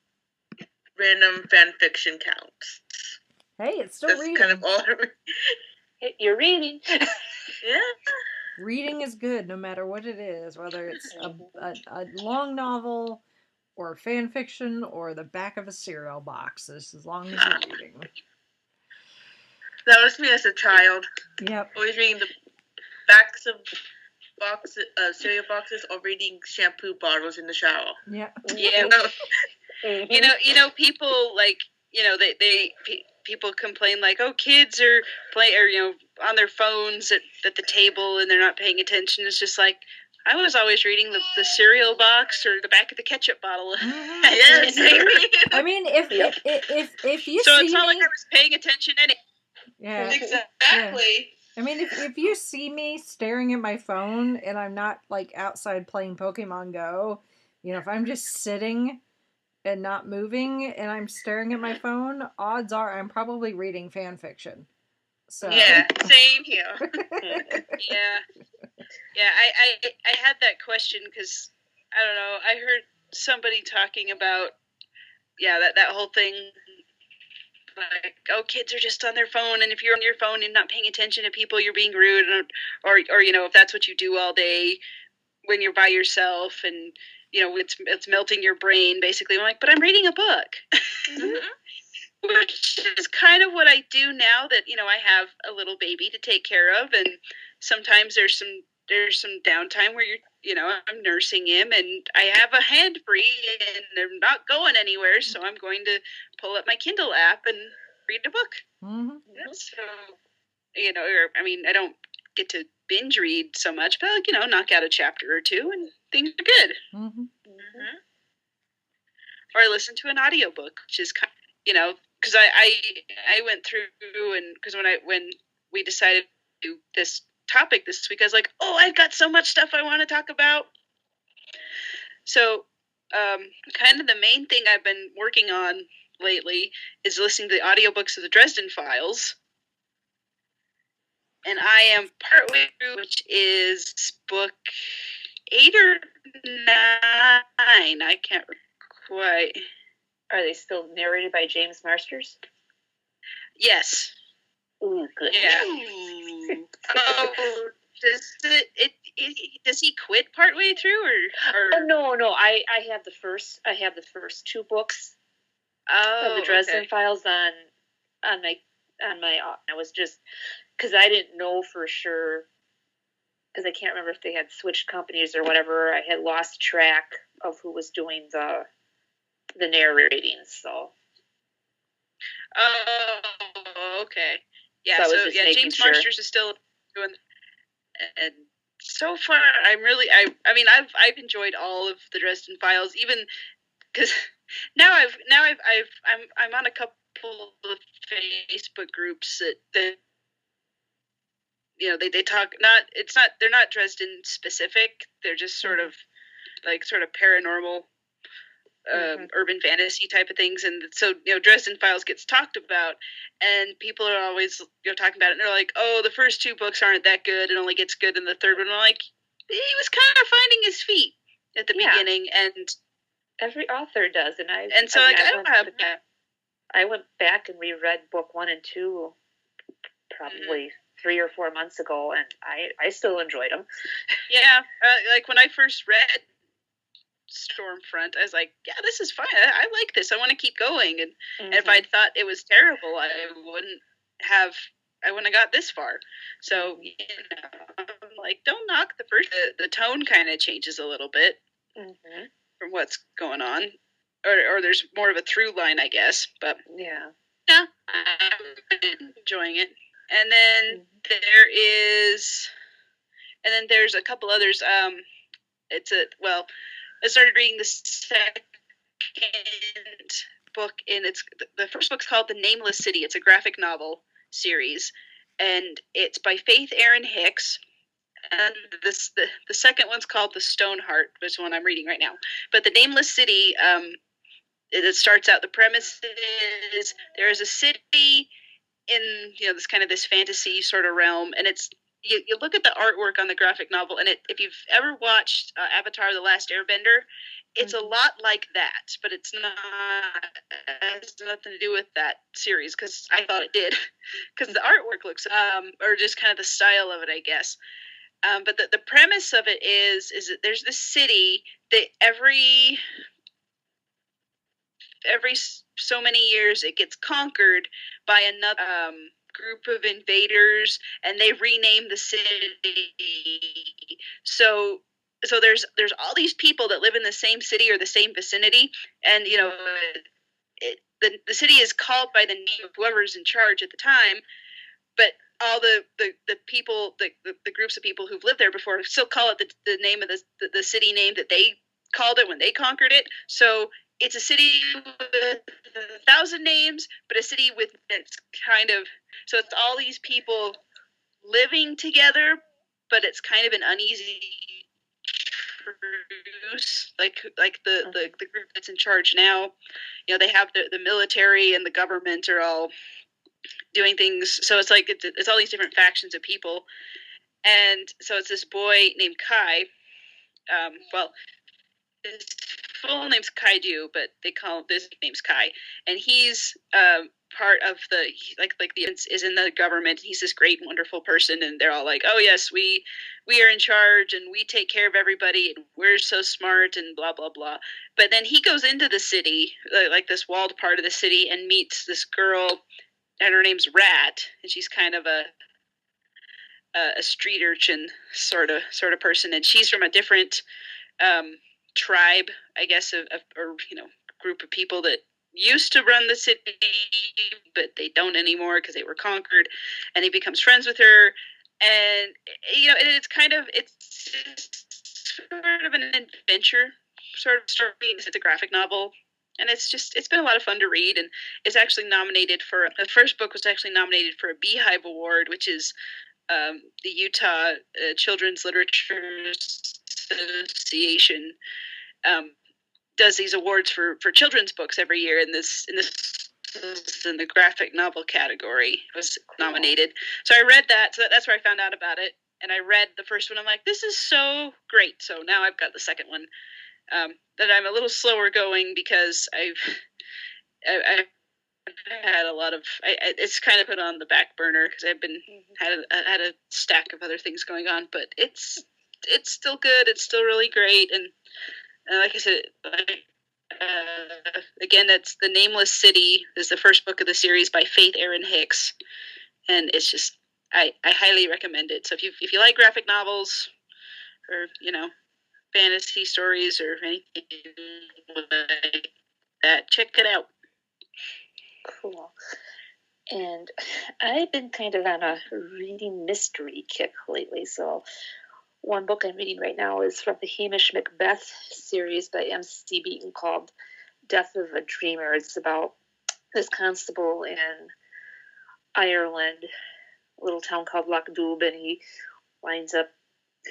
random fan fiction counts. Hey, it's still That's reading. kind of all. You're reading. Yeah. Reading is good, no matter what it is, whether it's a long novel or fan fiction or the back of a cereal box, as long as you're reading. That was me as a child. Yep. Always reading the backs of cereal boxes or reading shampoo bottles in the shower. Yeah. Yeah. You know, people like, people complain like, oh, kids are on their phones at the table and they're not paying attention. It's just like, I was always reading the cereal box or the back of the ketchup bottle. Yes. I mean, if you so see it's not me, like I was paying attention anyway. yeah, Exactly. I mean, if you see me staring at my phone and I'm not like outside playing Pokemon Go, if I'm just sitting and not moving and I'm staring at my phone, odds are I'm probably reading fan fiction. So yeah, same here. Yeah. I had that question because I don't know. I heard somebody talking about that whole thing. Like, oh, kids are just on their phone, and if you're on your phone and not paying attention to people, you're being rude, or if that's what you do all day when you're by yourself, and it's melting your brain basically. I'm like, but I'm reading a book, which is kind of what I do now that I have a little baby to take care of, and sometimes there's some downtime where I'm nursing him and I have a hand free and they're not going anywhere, so I'm going to pull up my Kindle app and read a book. Mm-hmm. So, I don't get to binge read so much, but knock out a chapter or two and things are good. Mm-hmm. Or I listen to an audiobook, which is kind of, because I went through and because when we decided to do this topic this week, I was like, oh, I've got so much stuff I want to talk about. So kind of the main thing I've been working on lately is listening to the audiobooks of the Dresden Files, and I am partway through, which is book 8 or 9. I can't quite. Are they still narrated by James Marsters? Yes. Ooh, good. Yeah. Oh, does he quit partway through or? No. I have the first 2 books of the Dresden Files on my. I was just because I didn't know for sure because I can't remember if they had switched companies or whatever. I had lost track of who was doing the narrating. So. Oh, okay. Yeah. So James Marsters is still doing, and so far I've enjoyed all of the Dresden Files, even because now I'm on a couple of Facebook groups that they talk they're not Dresden specific, they're just sort of paranormal urban fantasy type of things, and so Dresden Files gets talked about, and people are always talking about it, and they're like, oh, the first 2 books aren't that good, it only gets good in the third one. I'm like, he was kind of finding his feet at the beginning, and every author does, and I don't have that. I went back and reread book 1 and 2 probably 3 or 4 months ago, and I still enjoyed them. Yeah, like when I first read Stormfront, I was like, yeah, this is fine. I like this. I want to keep going. And if I'd thought it was terrible, I wouldn't have got this far. So, I'm like, don't knock the first. The tone kind of changes a little bit from what's going on. Or there's more of a through line, I guess. But yeah, I'm enjoying it. And then there's a couple others. I started reading the second book the first book's called The Nameless City. It's a graphic novel series, and it's by Faith Erin Hicks. And the second one's called The Stoneheart, which is one I'm reading right now. But The Nameless City, it starts out, the premise is there is a city in this fantasy sort of realm, and it's you look at the artwork on the graphic novel, and if you've ever watched Avatar: The Last Airbender, it's a lot like that, but it's not. It has nothing to do with that series, because I thought it did, because the artwork looks or just kind of the style of it, I guess. But the premise of it is that there's this city that every so many years it gets conquered by another group of invaders, and they rename the city. So there's all these people that live in the same city or the same vicinity, and the city is called by the name of whoever's in charge at the time, but all the people, the grous of people who've lived there before still call it the name of the city name that they called it when they conquered it. So it's a city with 1,000 names, but a city with so it's all these people living together, but it's kind of an uneasy truce. Like the group that's in charge now, they have the military and the government are all doing things. So it's like it's all these different factions of people, and so it's this boy named Kai. His full name's Kaiju, but they call his name's Kai, and he's part of the is in the government. He's this great, wonderful person, and they're all like, "Oh yes, we are in charge, and we take care of everybody, and we're so smart, and blah blah blah." But then he goes into the city, like this walled part of the city, and meets this girl, and her name's Rat, and she's kind of a street urchin sort of person, and she's from a different tribe, I guess, or group of people that used to run the city, but they don't anymore because they were conquered. And he becomes friends with her, and it's sort of an adventure sort of story. It's a graphic novel, and it's been a lot of fun to read, and it's actually nominated for the first book was actually nominated for a Beehive Award, which is the Utah Children's Literature Association does these awards for children's books every year, and this is in the graphic novel category. It was nominated. So I read that. So that's where I found out about it. And I read the first one. I'm like, this is so great. So now I've got the second one. That I'm a little slower going because I've had a lot of. It's kind of put on the back burner because I've been had a stack of other things going on. But it's still good. It's still really great. And like I said, again, that's The Nameless City is the first book of the series by Faith Erin Hicks, and it's just I highly recommend it. So if you like graphic novels or fantasy stories or anything like that, check it out. Cool. And I've been kind of on a reading mystery kick lately, so one book I'm reading right now is from the Hamish Macbeth series by M.C. Beaton called Death of a Dreamer. It's about this constable in Ireland, a little town called Lochdoub, and he winds up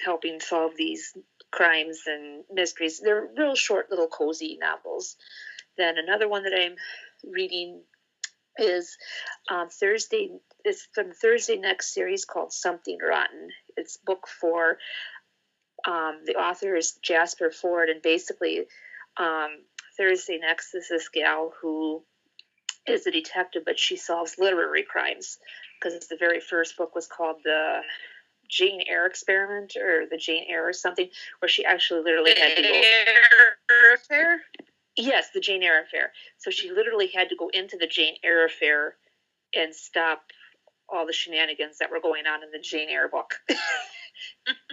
helping solve these crimes and mysteries. They're real short, little cozy novels. Then another one that I'm reading is Thursday. It's from Thursday Next series called Something Rotten. It's book 4. The author is Jasper Ford, and basically Thursday Next is this gal who is a detective, but she solves literary crimes, because the very first book was called the Jane Eyre Experiment or the Jane Eyre or something, where she actually literally had to go. Eyre Affair? Yes, the Jane Eyre Affair. So she literally had to go into the Jane Eyre Affair and stop all the shenanigans that were going on in the Jane Eyre book.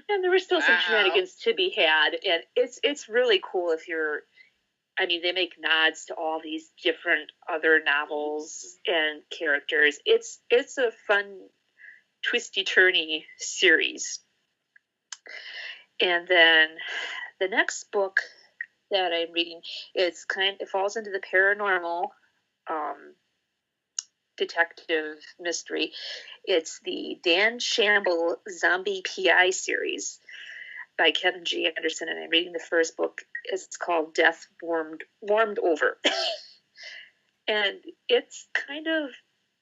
And there were still some shenanigans to be had, and it's really cool if you're. I mean, they make nods to all these different other novels and characters. It's a fun, twisty-turny series. And then the next book that I'm reading, it falls into the paranormal detective mystery. It's the Dan Shamble Zombie PI series by Kevin G. Anderson, and I'm reading the first book. It's called Death Warmed Over. And it's kind of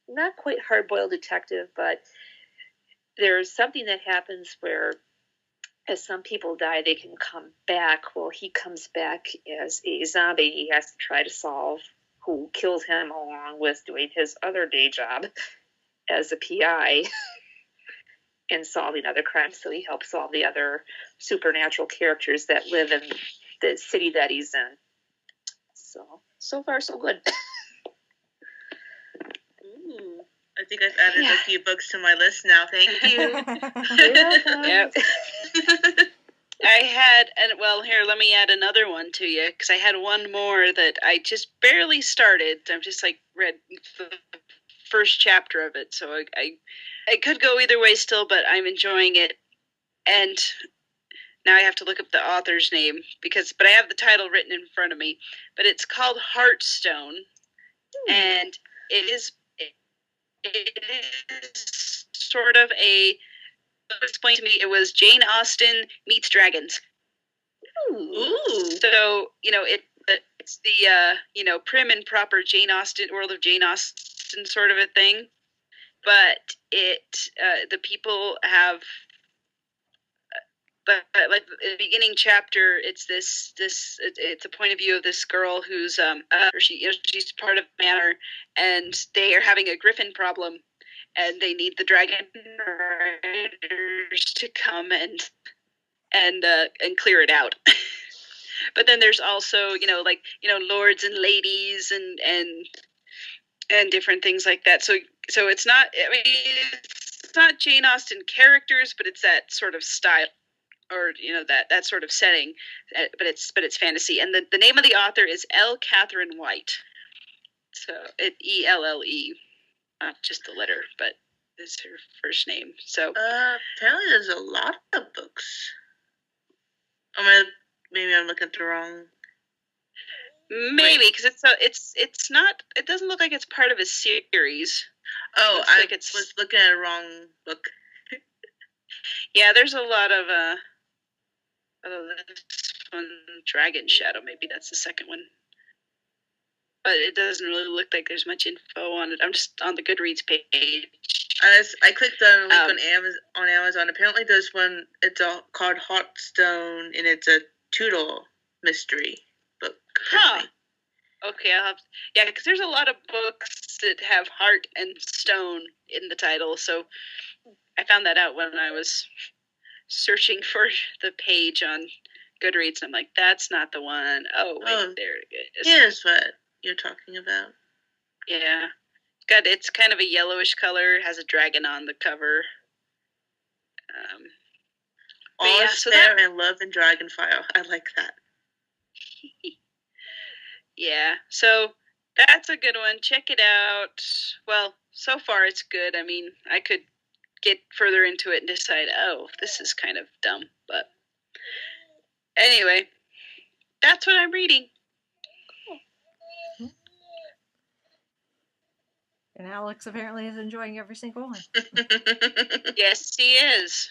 not quite hard-boiled detective, but there's something that happens where as some people die, they can come back. Well, he comes back as a zombie. He has to try to solve who killed him along with doing his other day job as a PI and solving other crimes. So he helps solve the other supernatural characters that live in the city that he's in. So far, so good. Ooh, I think I've added a few books to my list now. Thank you. Yep. I had, and well, here, let me add another one to you, because I had one more that I just barely started. I've just, read the first chapter of it, so I could go either way still, but I'm enjoying it. And now I have to look up the author's name, but I have the title written in front of me. But it's called Heartstone, and it is sort of explain to me, it was Jane Austen meets dragons. Ooh. So, it's the, prim and proper world of Jane Austen sort of a thing. But the people have, but like the beginning chapter, it's it's a point of view of this girl who's, she's part of the manor, and they are having a griffin problem. And they need the dragon riders to come and clear it out. But then there's also, lords and ladies and different things like that. So it's not. It's not Jane Austen characters, but it's that sort of style, or that sort of setting. But it's fantasy. And the name of the author is L. Catherine White. So ELLE. Not just the letter, but it's her first name. So apparently there's a lot of books. Maybe I'm looking at the wrong. Maybe because it's not. It doesn't look like it's part of a series. Oh, I was looking at a wrong book. Yeah, there's a lot of this one, Dragon Shadow. Maybe that's the second one. But it doesn't really look like there's much info on it. I'm just on the Goodreads page. I clicked on a link on Amazon. Apparently there's one, it's called Heartstone, and it's a Tudor mystery book. Huh. Okay, I'll have to, yeah, because there's a lot of books that have heart and stone in the title, so I found that out when I was searching for the page on Goodreads. I'm like, that's not the one. Oh, wait, there it is. Here's what you're talking about. Yeah. It's kind of a yellowish color, has a dragon on the cover. All is fair and love and dragonfire. I like that. Yeah, so that's a good one. Check it out. Well, so far it's good. I mean, I could get further into it and decide, oh, this is kind of dumb. But anyway, that's what I'm reading. And Alex apparently is enjoying every single one. Yes, he is.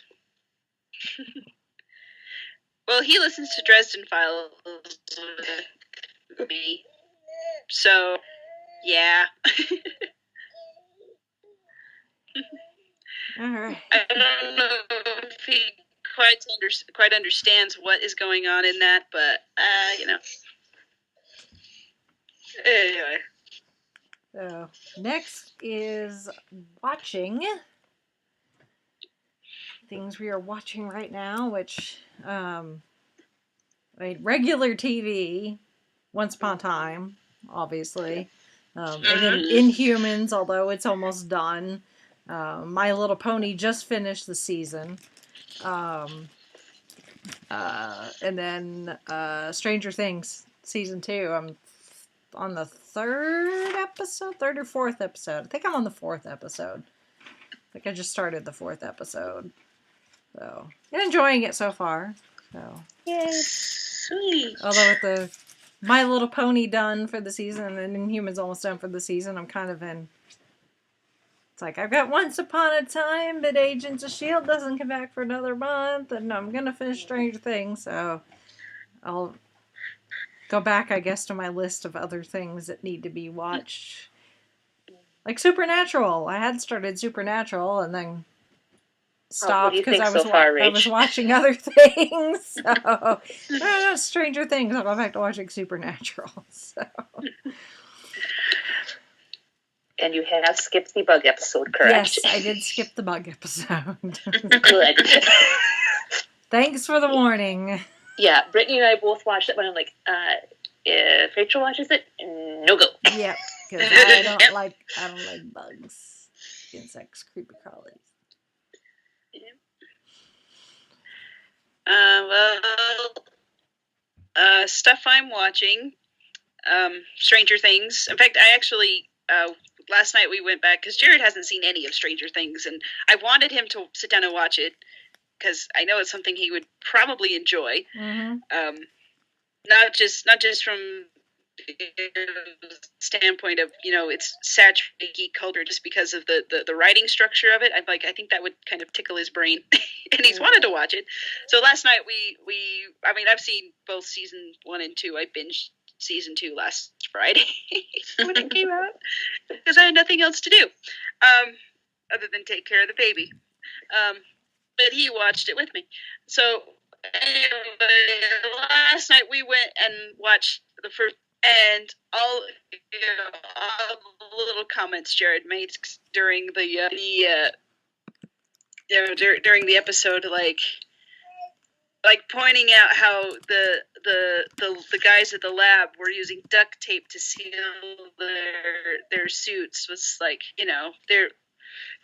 Well, he listens to Dresden Files with me. So, yeah. All right. I don't know if he quite understands what is going on in that, but, Anyway. So, next is watching. Things we are watching right now, which, regular TV, Once Upon a Time, obviously. And then Inhumans, although it's almost done. My Little Pony just finished the season. And then Stranger Things, season 2. I'm on the third or fourth episode. I think I'm on the fourth episode. I think I just started the fourth episode. So, and enjoying it so far. So, yay, sweet. Although with the My Little Pony done for the season, and Inhumans almost done for the season. I'm kind of in. It's like I've got Once Upon a Time, but Agents of S.H.I.E.L.D. doesn't come back for another month, and I'm gonna finish Stranger Things, so I'll go back, I guess, to my list of other things that need to be watched. Like Supernatural. I had started Supernatural and then stopped because I was watching other things. So Stranger Things. I'll go back to watching Supernatural. So. And you have skipped the bug episode, correct? Yes, I did skip the bug episode. Good. Thanks for the warning. Yeah, Brittany and I both watched it, but I'm like, if Rachel watches it, no go. Yep, because I don't like bugs, insects, creepy crawlies. Stuff I'm watching, Stranger Things. In fact, I actually last night we went back because Jared hasn't seen any of Stranger Things, and I wanted him to sit down and watch it because I know it's something he would probably enjoy. Mm-hmm. Not just from the standpoint of it's saturated geek culture, just because of the writing structure of it. I think that would kind of tickle his brain, and he's wanted to watch it. So last night I've seen both season 1 and 2. I binged season 2 last Friday when it came out because I had nothing else to do other than take care of the baby. But he watched it with me. So anyway, last night we went and watched the first, and all the little comments Jared made during during the episode, like pointing out how the guys at the lab were using duct tape to seal their suits, was like,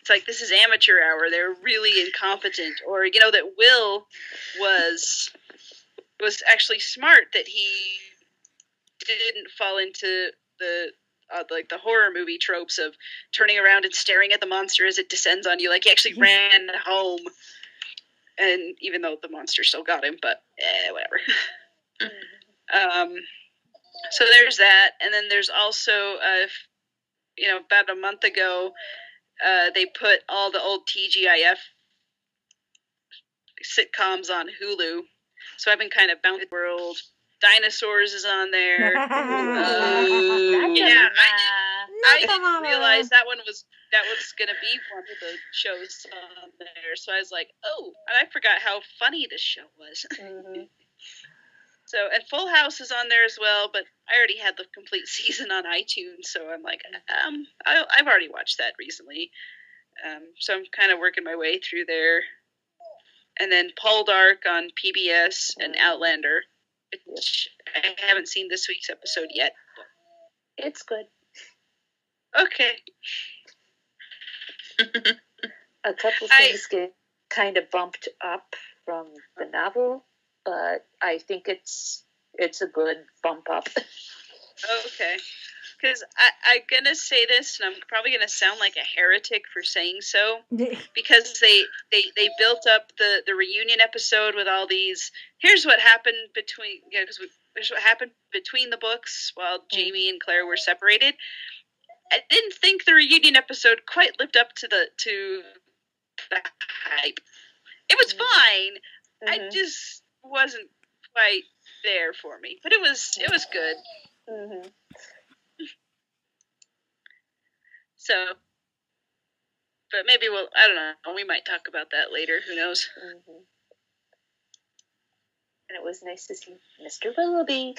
it's like, this is amateur hour. They're really incompetent. Or, that Will was actually smart, that he didn't fall into the horror movie tropes of turning around and staring at the monster as it descends on you. Like, he actually ran home. And even though the monster still got him, but whatever. So there's that. And then there's also, about a month ago, they put all the old TGIF sitcoms on Hulu. So I've been kind of bouncing the world. Dinosaurs is on there. I didn't realize that was going to be one of the shows on there. So I was like, oh, and I forgot how funny this show was. Mm-hmm. So, and Full House is on there as well, but I already had the complete season on iTunes, so I'm like, I've already watched that recently. So I'm kind of working my way through there. And then Paul Dark on PBS and Outlander, which I haven't seen this week's episode yet. It's good. Okay. A couple things get kind of bumped up from the novel, but I think it's a good bump up. Okay. Because I'm going to say this, and I'm probably going to sound like a heretic for saying so, because they built up the reunion episode with all these, here's what happened between, here's what happened between the books while Jamie and Claire were separated. I didn't think the reunion episode quite lived up to the hype. It was fine. I just wasn't quite there for me, but it was good. Mm-hmm. So, but maybe I don't know, we might talk about that later, who knows. Mm-hmm. And it was nice to see Mr. Willoughby.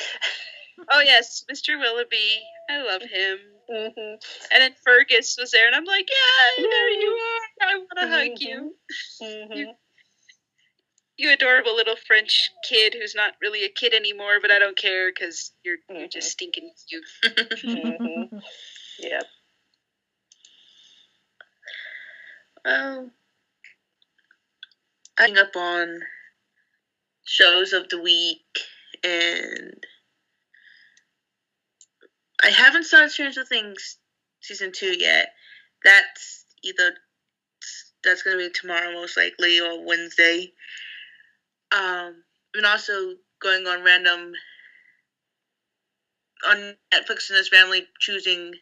Oh yes, Mr. Willoughby, I love him. Mm-hmm. And then Fergus was there, and I'm like, yeah, there you are, I want to hug you. Mm-hmm. You adorable little French kid who's not really a kid anymore, but I don't care, because you're just stinking cute. Mm-hmm. Yep. I'm up on shows of the week, and I haven't started Stranger Things season 2 yet. That's going to be tomorrow most likely, or Wednesday. And also going on random on Netflix and his family choosing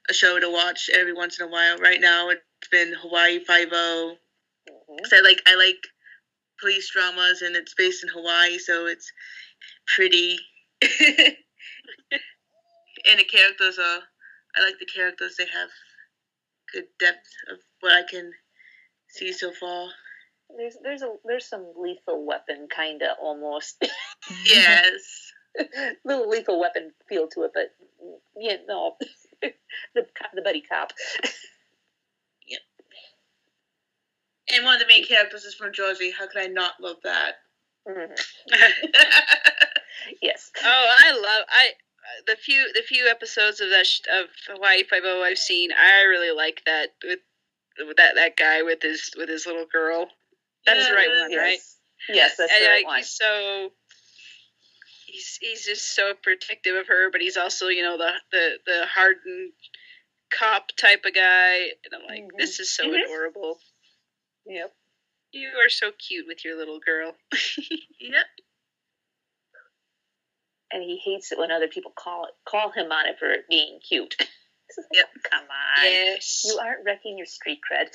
a show to watch every once in a while. Right now, it's been Hawaii Five-0. Because I like police dramas, and it's based in Hawaii, so it's pretty. And the characters I like the characters. They have good depth of what I can see so far. There's some Lethal Weapon kind of almost. Yes. Little Lethal Weapon feel to it, but yeah, no, the buddy cop. Yep. And one of the main characters is from Jersey. How could I not love that? Mm-hmm. Yes. Oh, the few episodes of of Hawaii Five-0 I've seen. I really like that with that guy with his little girl. That's the right one, yes. right? Yes, that's the right one. He's just so protective of her, but he's also, the hardened cop type of guy. And I'm like, this is so adorable. Yep. You are so cute with your little girl. Yep. And he hates it when other people call him on it for being cute. Yep. Come on. Yes. You aren't wrecking your street cred.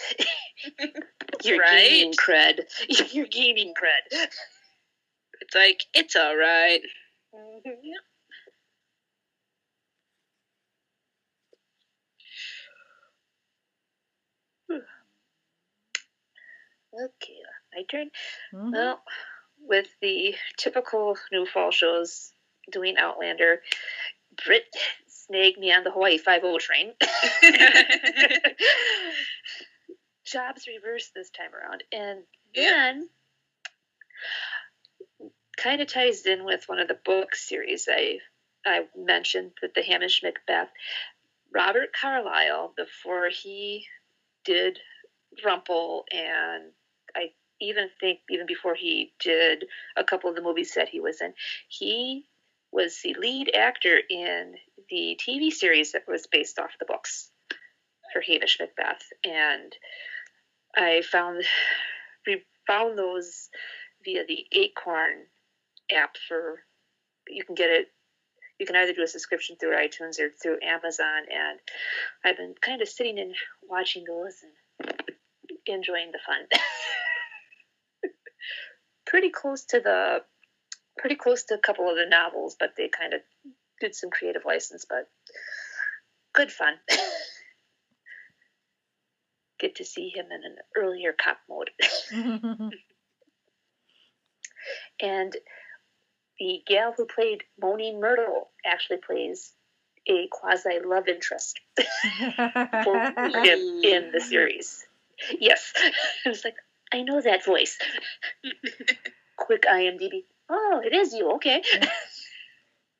You're right? gaining cred. You're gaining cred. It's like, it's all right. Yep. Okay, my turn. Mm-hmm. Well, with the typical new fall shows doing Outlander, Britt snagged me on the Hawaii Five-0 train. Jobs reversed this time around. And then, kind of ties in with one of the book series I mentioned, with the Hamish Macbeth. Robert Carlyle, before he did Rumple, and I even think even before he did a couple of the movies that he was in, he was the lead actor in the TV series that was based off the books for Hamish Macbeth. And we found those via the Acorn app. You can get it. You can either do a subscription through iTunes or through Amazon. And I've been kind of sitting and watching those and enjoying the fun. Pretty close to a couple of the novels, but they kind of did some creative license, but good fun. Get to see him in an earlier cop mode. And the gal who played Moaning Myrtle actually plays a quasi love interest for him in the series. Yes. I was like, I know that voice. Quick IMDb. Oh, it is you. Okay.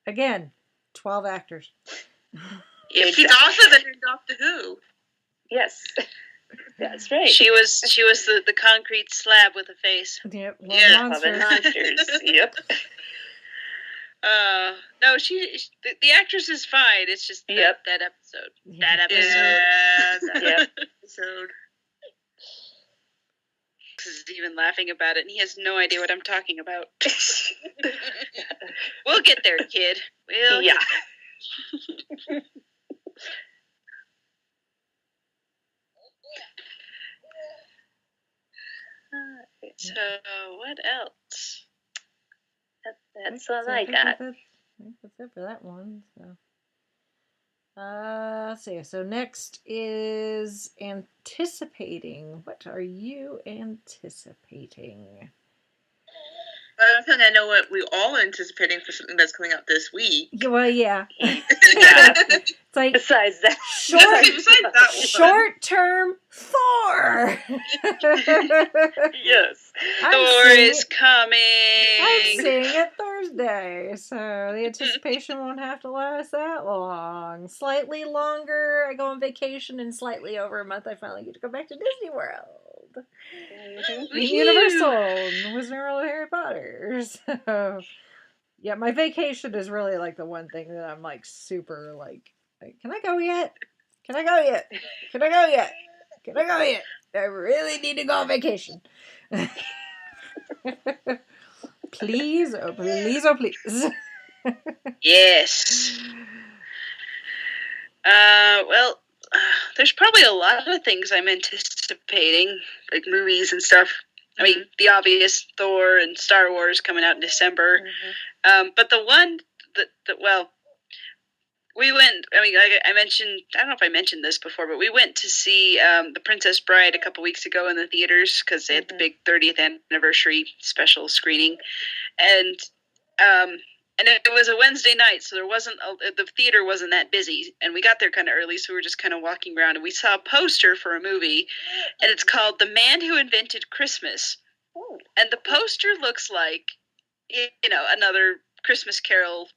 Again, 12 actors. Yeah, she's also been in Doctor Who. Yes. That's right. She was the concrete slab with a face. Yep. Monsters. Yep. No, the actress is fine. It's just that episode. That episode. Yeah, that episode. Is even laughing about it, and he has no idea what I'm talking about. We'll get there, kid. We'll get there. So, what else? That's all I got. I think that's it for that one. So, let's see. So next is anticipating. What are you anticipating? I think I know what we're all anticipating for something that's coming out this week. Well, yeah. It's like besides that, short-term Thor. Yes, Thor is coming. I'm seeing it Thursday, so the anticipation won't have to last that long. Slightly longer. I go on vacation, and slightly over a month, I finally get to go back to Disney World. Universal and Wizarding World of Harry Potter. So, yeah, my vacation is really like the one thing that I'm like super like, can I go yet? Can I go yet? Can I go yet? Can I go yet? I really need to go on vacation. Please, oh please, oh please. Yes. Well, there's probably a lot of things I'm anticipating, like movies and stuff. I mean, the obvious Thor and Star Wars coming out in December. But the one well, we went. I mean, I mentioned. I don't know if I mentioned this before, but we went to see The Princess Bride a couple weeks ago in the theaters because they had the big 30th anniversary special screening, and it was a Wednesday night, so the theater wasn't that busy, and we got there kind of early, so we were just kind of walking around, and we saw a poster for a movie, and it's called The Man Who Invented Christmas, and the poster looks like, another Christmas Carol,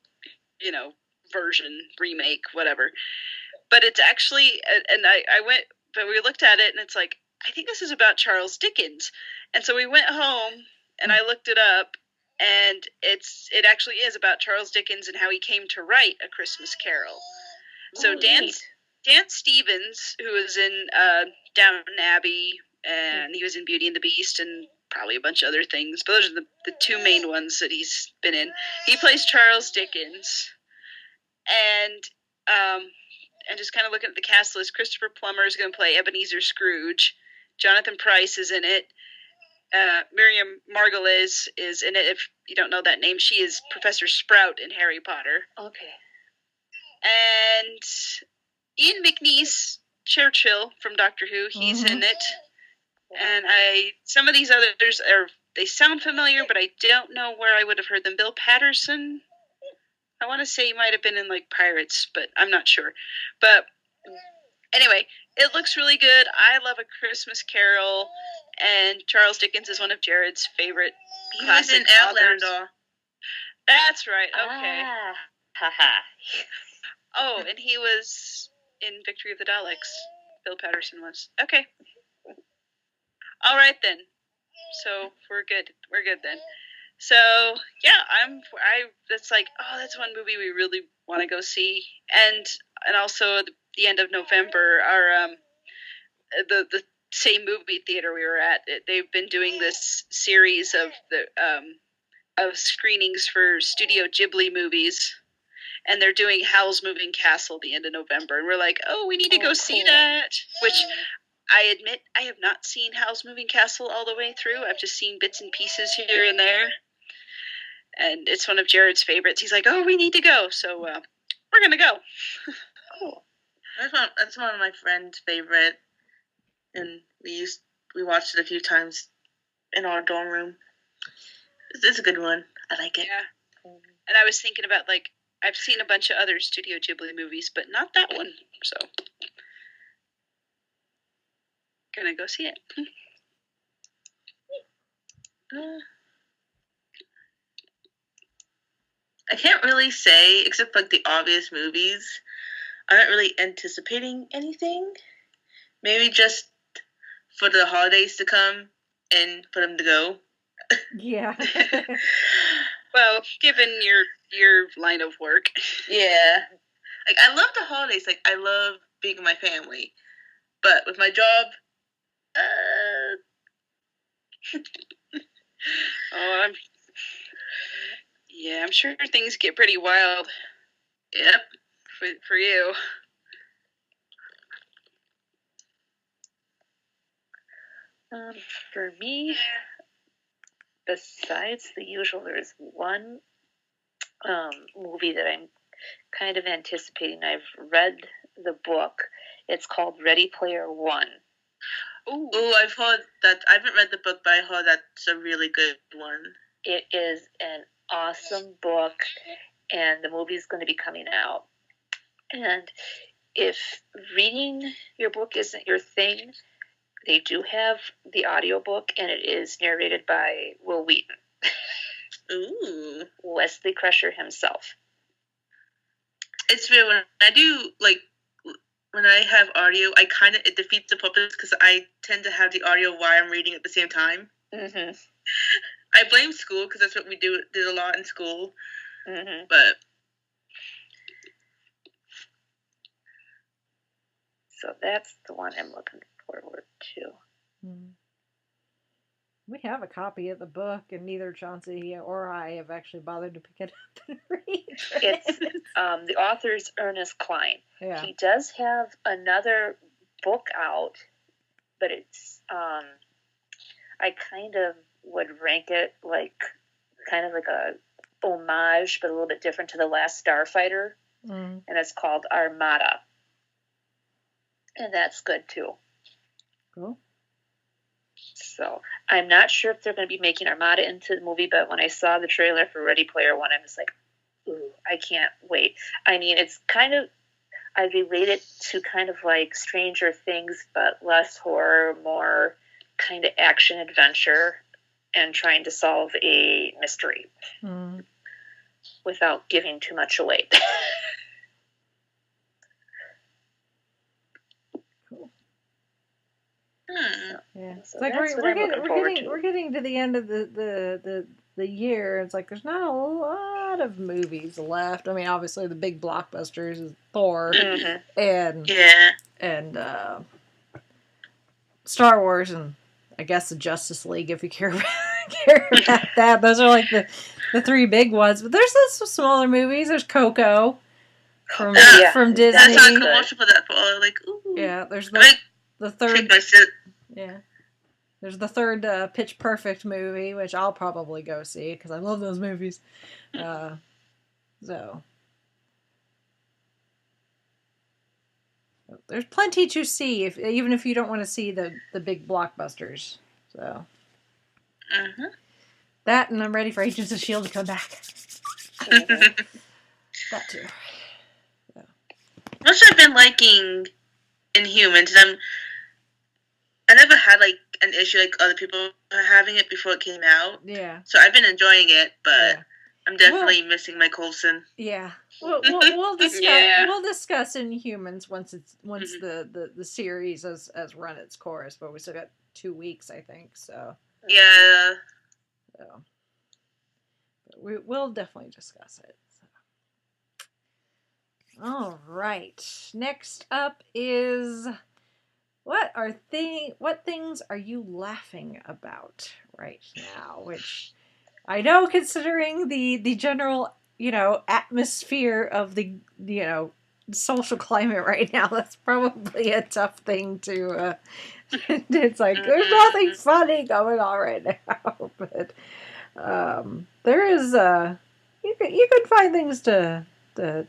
version, remake, whatever, but it's actually, and I went, but we looked at it, and it's like, I think this is about Charles Dickens, and so we went home, and I looked it up, and it actually is about Charles Dickens and how he came to write A Christmas Carol. So Dan Stevens, who was in Downton Abbey, and he was in Beauty and the Beast, and probably a bunch of other things, but those are the two main ones that he's been in. He plays Charles Dickens, and just kind of looking at the cast list, Christopher Plummer is going to play Ebenezer Scrooge. Jonathan Pryce is in it. Miriam Margolyes is in it. If you don't know that name, she is Professor Sprout in Harry Potter. Okay. And Ian McNeice, Churchill from Doctor Who, he's in it. And some of these others they sound familiar, but I don't know where I would have heard them. Bill Patterson, I want to say he might have been in like Pirates, but I'm not sure. But anyway, it looks really good. I love A Christmas Carol, and Charles Dickens is one of Jared's favorite classic He was in Outlander. That's right. Okay. Haha. Oh, and he was in Victory of the Daleks. Bill Patterson was. Okay. All right then. So we're good. We're good then. So yeah, that's like, oh, that's one movie we really want to go see, and also the end of November, our the same movie theater we were at, they've been doing this series of screenings for Studio Ghibli movies, and they're doing Howl's Moving Castle the end of November, and we're like, oh, we need to go see that. Which I admit I have not seen Howl's Moving Castle all the way through. I've just seen bits and pieces here and there. And it's one of Jared's favorites. He's like, oh, we need to go. So we're going to go. Cool. That's one of my friend's favorite. And we watched it a few times in our dorm room. It's a good one. I like it. Yeah. And I was thinking about, like, I've seen a bunch of other Studio Ghibli movies, but not that one. So gonna go see it. I can't really say, except like the obvious movies. I'm not really anticipating anything. Maybe just for the holidays to come and for them to go. Yeah. Well, given your line of work. Yeah. Like, I love the holidays. Like, I love being with my family. But with my job, I'm sure things get pretty wild. Yep. For you. For me, besides the usual, there's one movie that I'm kind of anticipating. I've read the book. It's called Ready Player One. Ooh, I've heard that. I haven't read the book, but I heard that's a really good one. It is an awesome book, and the movie is going to be coming out. And if reading your book isn't your thing, they do have the audiobook, and it is narrated by Will Wheaton. Ooh. Wesley Crusher himself. It's weird when I do, like, when I have audio, it defeats the purpose because I tend to have the audio while I'm reading at the same time. Mm-hmm. I blame school because that's what we did a lot in school. Mm-hmm. But so that's the one I'm looking forward to. We have a copy of the book, and neither Chauncey or I have actually bothered to pick it up and read it. It's the author's Ernest Cline. Yeah. He does have another book out, but it's I kind of would rank it like kind of like a homage, but a little bit different to The Last Starfighter, and it's called Armada, and that's good too. Cool. So I'm not sure if they're going to be making Armada into the movie, but when I saw the trailer for Ready Player One, I'm just like, ooh, I can't wait. I mean, it's kind of, I relate it to kind of like Stranger Things, but less horror, more kind of action adventure, and trying to solve a mystery without giving too much away. Yeah, So it's like we're getting to the end of the year. It's like there's not a lot of movies left. I mean, obviously the big blockbusters is Thor and Star Wars, and I guess the Justice League if you care about that. Those are like the three big ones. But there's some smaller movies. There's Coco from Disney. That's not commercial for that, but like ooh. Yeah, there's the third. Yeah. There's the third Pitch Perfect movie, which I'll probably go see because I love those movies. So there's plenty to see, even if you don't want to see the big blockbusters. So that, and I'm ready for Agents of S.H.I.E.L.D. to come back. That too. So. Most I've been liking Inhumans. I never had like an issue like other people are having it before it came out. Yeah. So I've been enjoying it, but I'm definitely missing my Coulson. Yeah. We'll discuss. Yeah. We'll discuss Inhumans once the series has run its course, but we still got 2 weeks, I think. So. Yeah. So. We'll definitely discuss it. So. All right. Next up is. What things are you laughing about right now? Which I know, considering the general, atmosphere of the, social climate right now, that's probably a tough thing to, it's like, there's nothing funny going on right now, but, there is, you can find things to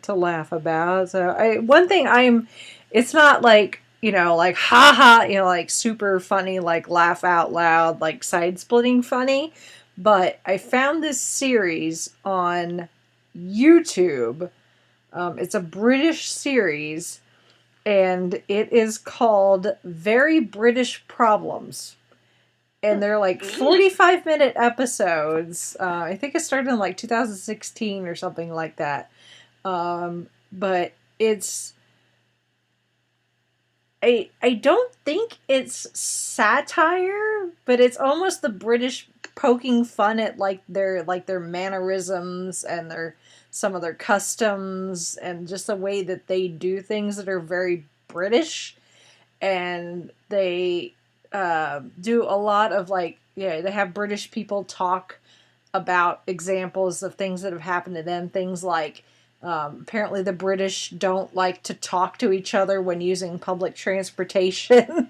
laugh about. So one thing it's not like, like, haha, like super funny, like laugh out loud, like side-splitting funny. But I found this series on YouTube. It's a British series, and it is called Very British Problems. And they're like 45-minute episodes. I think it started in like 2016 or something like that. But it's... I don't think it's satire, but it's almost the British poking fun at like their mannerisms and some of their customs and just the way that they do things that are very British. And they do a lot of they have British people talk about examples of things that have happened to them, things like apparently the British don't like to talk to each other when using public transportation.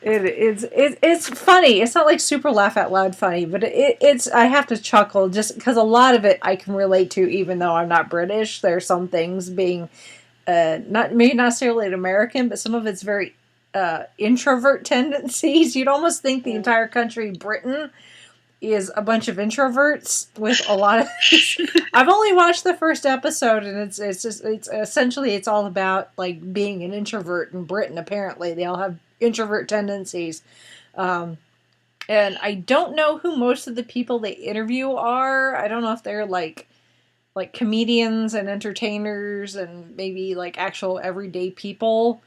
It's funny. It's not like super laugh out loud funny, but it's I have to chuckle just because a lot of it I can relate to, even though I'm not British. There are some things being not necessarily an American, but some of it's very introvert tendencies. You'd almost think the entire country, Britain, is a bunch of introverts with a lot of... I've only watched the first episode, and it's essentially it's all about like being an introvert in Britain. Apparently they all have introvert tendencies, and I don't know who most of the people they interview are. I don't know if they're like comedians and entertainers and maybe like actual everyday people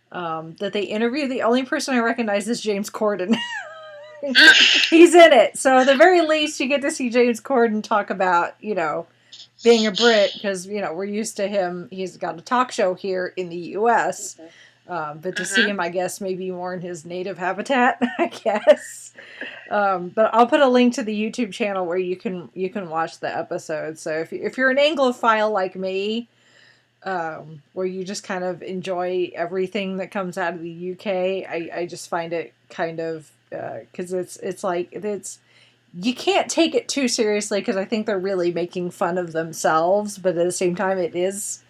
that they interview. The only person I recognize is James Corden. He's in it, so at the very least you get to see James Corden talk about being a Brit, because we're used to him. He's got a talk show here in the U.S. But to see him, I guess, maybe more in his native habitat, I guess. But I'll put a link to the YouTube channel where you can watch the episode. So if you're an Anglophile like me, where you just kind of enjoy everything that comes out of the UK, I just find it kind of because it's like you can't take it too seriously because I think they're really making fun of themselves, but at the same time it is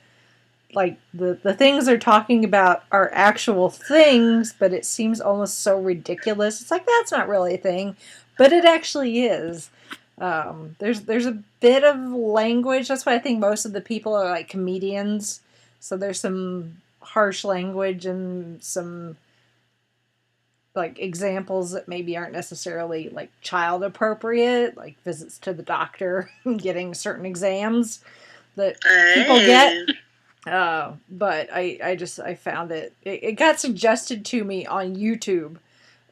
like the things they're talking about are actual things, but it seems almost so ridiculous. It's like that's not really a thing, but it actually is. There's a bit of language. That's why I think most of the people are like comedians. So there's some harsh language and some like examples that maybe aren't necessarily like child appropriate, like visits to the doctor, getting certain exams that people get. But I found it got suggested to me on YouTube.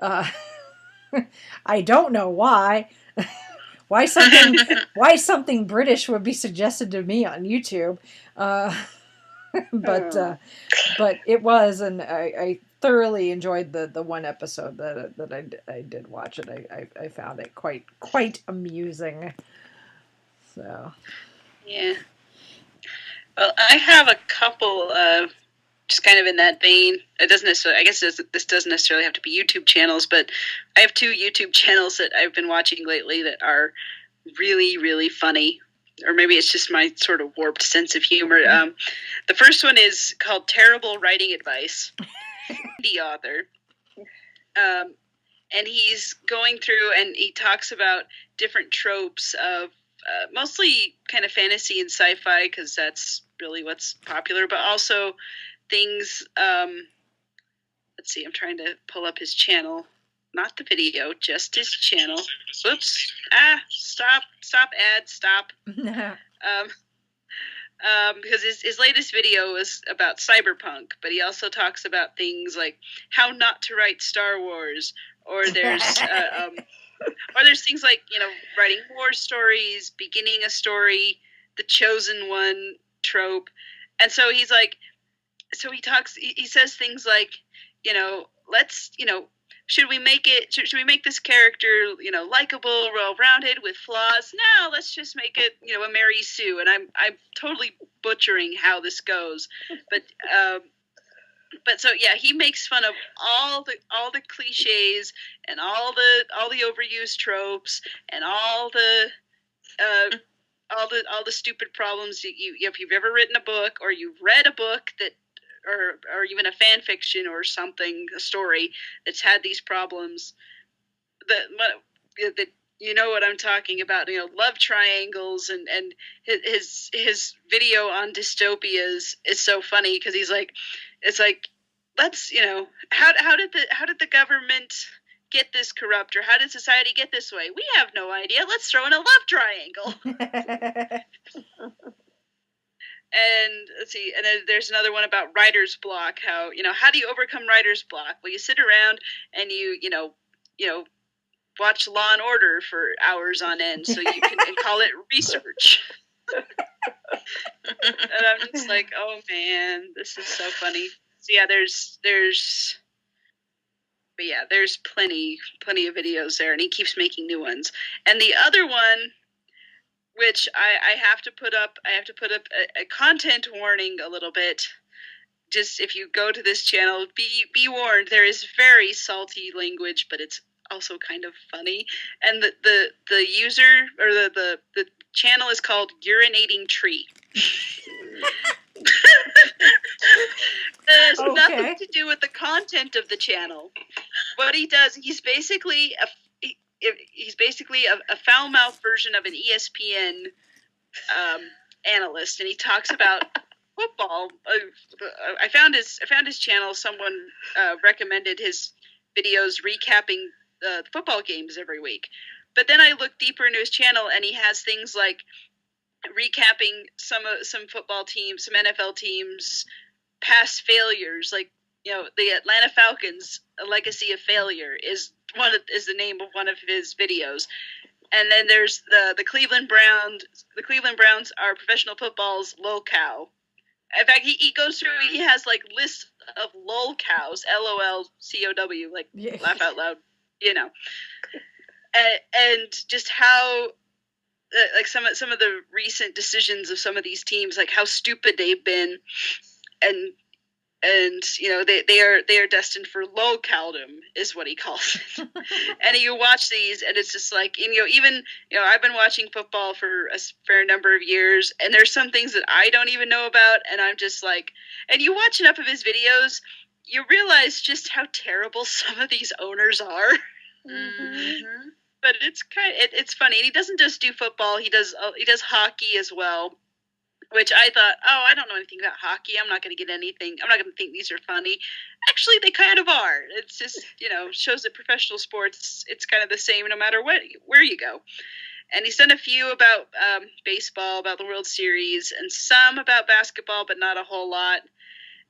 I don't know why. Why something British would be suggested to me on YouTube. But it was, and I thoroughly enjoyed the one episode that I did watch it. I found it quite amusing. So yeah. Well, I have a couple just kind of in that vein. It doesn't necessarily. I guess this doesn't necessarily have to be YouTube channels, but I have 2 YouTube channels that I've been watching lately that are really, really funny. Or maybe it's just my sort of warped sense of humor. The first one is called Terrible Writing Advice. The author. And he's going through and he talks about different tropes of mostly kind of fantasy and sci-fi because that's really what's popular, but also things, let's see, I'm trying to pull up his channel. Not the video, just his channel. Oops. Stop ad, stop. Because his latest video was about cyberpunk, but he also talks about things like how not to write Star Wars, or there's things like, writing war stories, beginning a story, the chosen one trope. And so he says things like, let's, should we make this character, likable, well-rounded with flaws? No, let's just make it, a Mary Sue. And I'm totally butchering how this goes, but so yeah, he makes fun of all the cliches and all the overused tropes and all the stupid problems if you've ever written a book or you've read a book that or even a fan fiction or something, a story that's had these problems, that you know what I'm talking about, love triangles, and his video on dystopias is so funny because he's like, it's like, let's, how did the government get this corrupt, or how did society get this way? We have no idea. Let's throw in a love triangle. And let's see, and then there's another one about writer's block. How do you overcome writer's block? Well, you sit around and you watch Law and Order for hours on end, so you can call it research. And I'm just like, oh man, this is so funny. So yeah, there's plenty of videos there, and he keeps making new ones. And the other one, which I have to put up a content warning a little bit. Just if you go to this channel, be warned, there is very salty language, but it's also kind of funny. And the user, or the channel is called Urinating Tree. It has nothing to do with the content of the channel. What he does, he's basically a foul-mouthed version of an ESPN analyst, and he talks about football. I found his channel. Someone recommended his videos recapping the football games every week. But then I looked deeper into his channel, and he has things like recapping some football teams, some NFL teams, past failures. Like, the Atlanta Falcons, A Legacy of Failure is the name of one of his videos. And then there's the Cleveland Browns. The Cleveland Browns are professional football's locale. In fact, he goes through, he has like lists of lol cows, LOLCOW, like laugh out loud, you know, and just how like some of the recent decisions of some of these teams, like how stupid they've been, and you know they are destined for low caldom is what he calls it. And you watch these and it's just like, you know, even, you know, I've been watching football for a fair number of years and there's some things that I don't even know about, and I'm just like, and you watch enough of his videos, you realize just how terrible some of these owners are. Mm-hmm. But it's it's funny, and he doesn't just do football, he does hockey as well, which I thought, oh, I don't know anything about hockey. I'm not going to get anything. I'm not going to think these are funny. Actually, they kind of are. It's just, you know, shows that professional sports, it's kind of the same no matter where you go. And he's done a few about baseball, about the World Series, and some about basketball, but not a whole lot.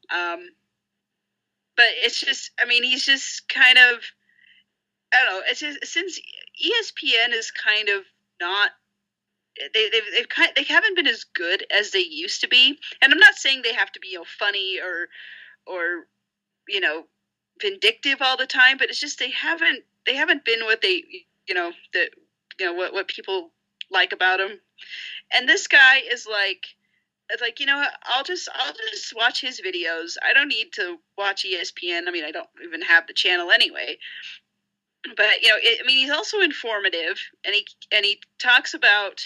But it's just, I mean, he's just kind of, I don't know. It's just, since ESPN is kind of not, they haven't been as good as they used to be, and I'm not saying they have to be, you know, funny or you know, vindictive all the time, but it's just they haven't been what they, you know, that, you know, what people like about them. And this guy is like, it's like, you know, I'll just watch his videos. I don't need to watch ESPN. I mean, I don't even have the channel anyway. But, you know, I mean, he's also informative, and he talks about.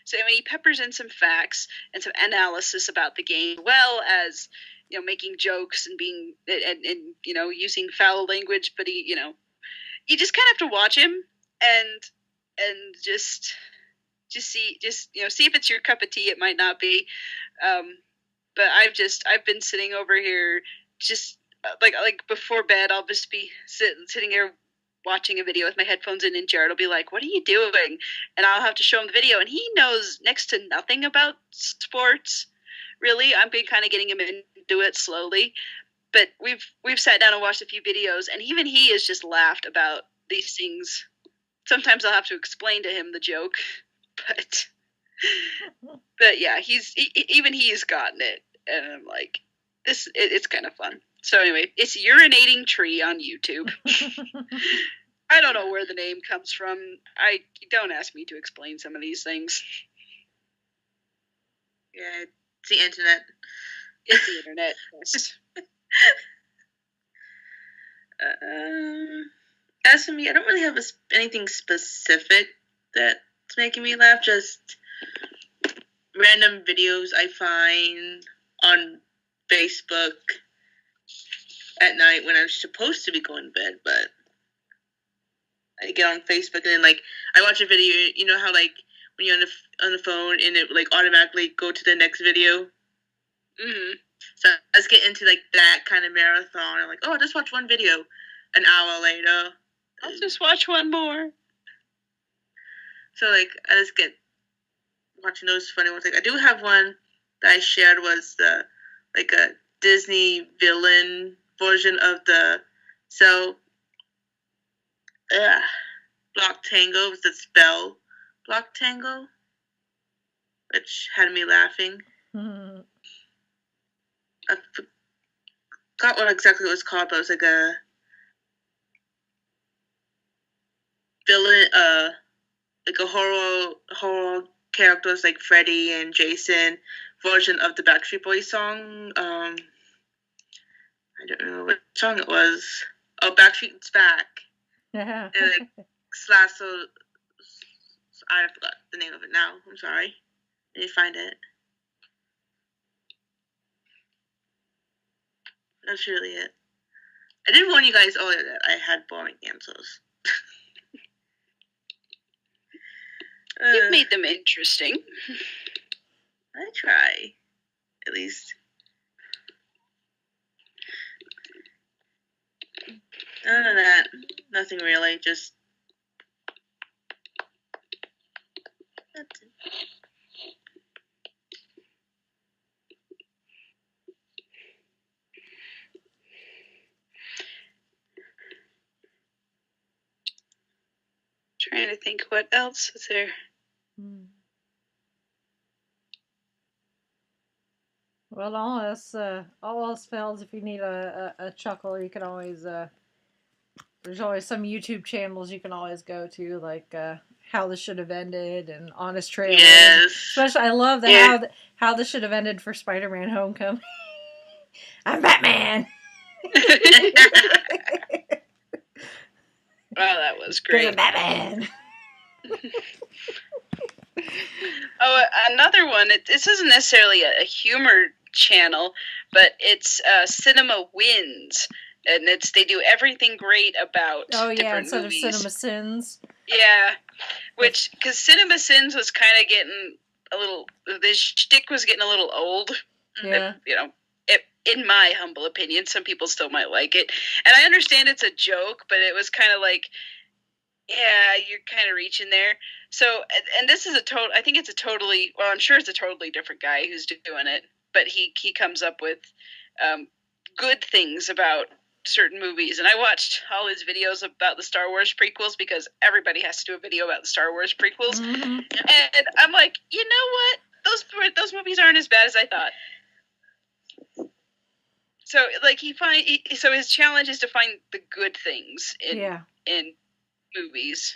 So, I mean, he peppers in some facts and some analysis about the game, well as, you know, making jokes and being, and you know, using foul language. But he, you know, you just kind of have to watch him and just see, you know, see if it's your cup of tea. It might not be. But I've been sitting over here just like before bed. I'll just be sitting here watching a video with my headphones in, and Jared will be like, "What are you doing?" And I'll have to show him the video, and he knows next to nothing about sports, really. I'm been kind of getting him into it slowly, but we've sat down and watched a few videos, and even he has just laughed about these things. Sometimes I'll have to explain to him the joke, but yeah, even he's gotten it, and I'm like, it's kind of fun. So anyway, it's Urinating Tree on YouTube. I don't know where the name comes from. Don't ask me to explain some of these things. Yeah, it's the internet. It's the internet. Yes. As for me, I don't really have anything specific that's making me laugh. Just random videos I find on Facebook at night when I'm supposed to be going to bed, but I get on Facebook and then, like, I watch a video. You know how, like, when you're on the phone and it, like, automatically go to the next video? Mm-hmm. So I just get into, like, that kind of marathon. I'm like, oh, I'll just watch one video. An hour later, I'll just watch one more. So, like, I just get watching those funny ones. Like, I do have one that I shared was like a Disney villain version of the Block Tango, was the spell Block Tango, which had me laughing. Mm-hmm. I forgot what exactly it was called, but it was like a villain, like a horror characters like Freddy and Jason version of the Backstreet Boys song. I don't know what song it was. Oh, Backstreet's Back. And like Slasso, I forgot the name of it now. I'm sorry. I need to find it. That's really it. I did warn you guys earlier that I had boring answers. You've made them interesting. I try, at least. Other than that, nothing really. Just that's it. Trying to think what else is there. Well, all else fails. If you need a chuckle, you can always there's always some YouTube channels you can always go to, like How This Should Have Ended and Honest Trailers. Yes. Especially, I love the how this should have ended for Spider-Man: Homecoming. I'm Batman. Wow, that was great. I'm Batman. Oh, another one. This isn't necessarily a humor channel, but it's Cinema Wins, and they do everything great about different instead movies. of Cinema Sins. Yeah, because Cinema Sins was kind of getting a little. The shtick was getting a little old. Yeah. In my humble opinion, some people still might like it, and I understand it's a joke, but it was kind of like, yeah, you're kind of reaching there. So, and this is I think it's a totally, well, I'm sure it's a totally different guy who's doing it, but he comes up with good things about certain movies. And I watched all his videos about the Star Wars prequels because everybody has to do a video about the Star Wars prequels. Mm-hmm. And I'm like, you know what? Those movies aren't as bad as I thought. So, like, so his challenge is to find the good things in movies,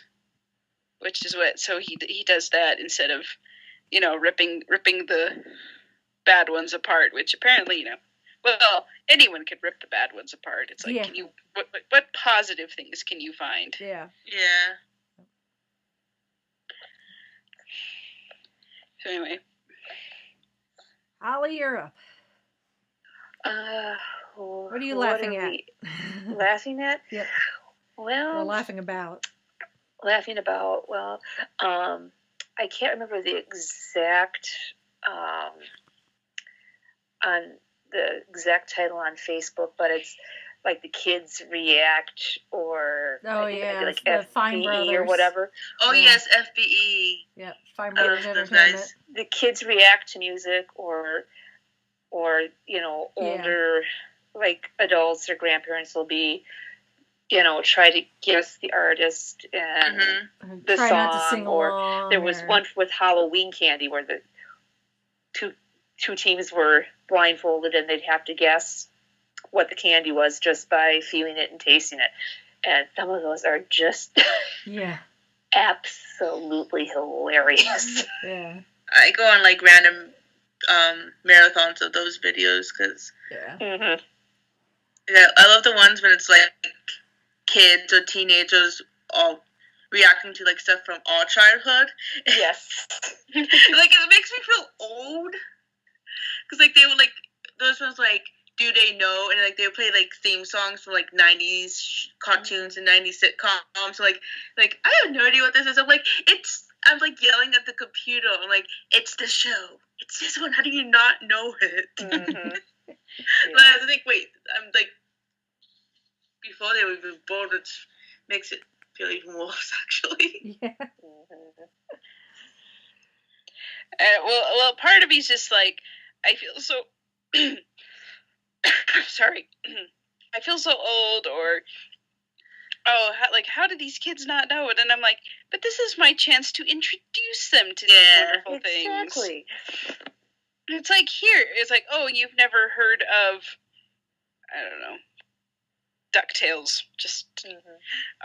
which is what. So he does that instead of, ripping the bad ones apart. Which apparently, well, anyone could rip the bad ones apart. It's like, can you what positive things can you find? Yeah. Yeah. So anyway, Holly, you're up. What are you laughing at? Laughing at? Yep. Well, or laughing about. Laughing about. Well, I can't remember the exact on the exact title on Facebook, but it's like the kids react, or like the Fine FBE Brothers or whatever. Oh yes, FBE. Yeah, Fine Brothers those Entertainment. guys. The kids react to music, or older like adults or grandparents will be, try to guess the artist and the try song. Not to sing or along, there was one with Halloween Candy where the two teams were blindfolded and they'd have to guess what the candy was just by feeling it and tasting it. And some of those are just absolutely hilarious. Yeah. I go on like random marathons of those videos because I love the ones when it's like kids or teenagers all reacting to like stuff from our childhood. Yes. Like it makes me feel old because like they would like those ones like Do They Know, and like they would play like theme songs from like 90s cartoons and 90s sitcoms. So like I have no idea what this is. I'm like yelling at the computer. I'm like, it's the show. It's this one. How do you not know it? Mm-hmm. But I have to think, wait, I'm like, before they were even born, which makes it feel even worse, actually. Yeah. Well, part of me's just like, I feel so, sorry, I feel so old, or, how do these kids not know it? And I'm like, but this is my chance to introduce them to these wonderful things. Exactly. It's like, it's like, oh, you've never heard of, I don't know, DuckTales, just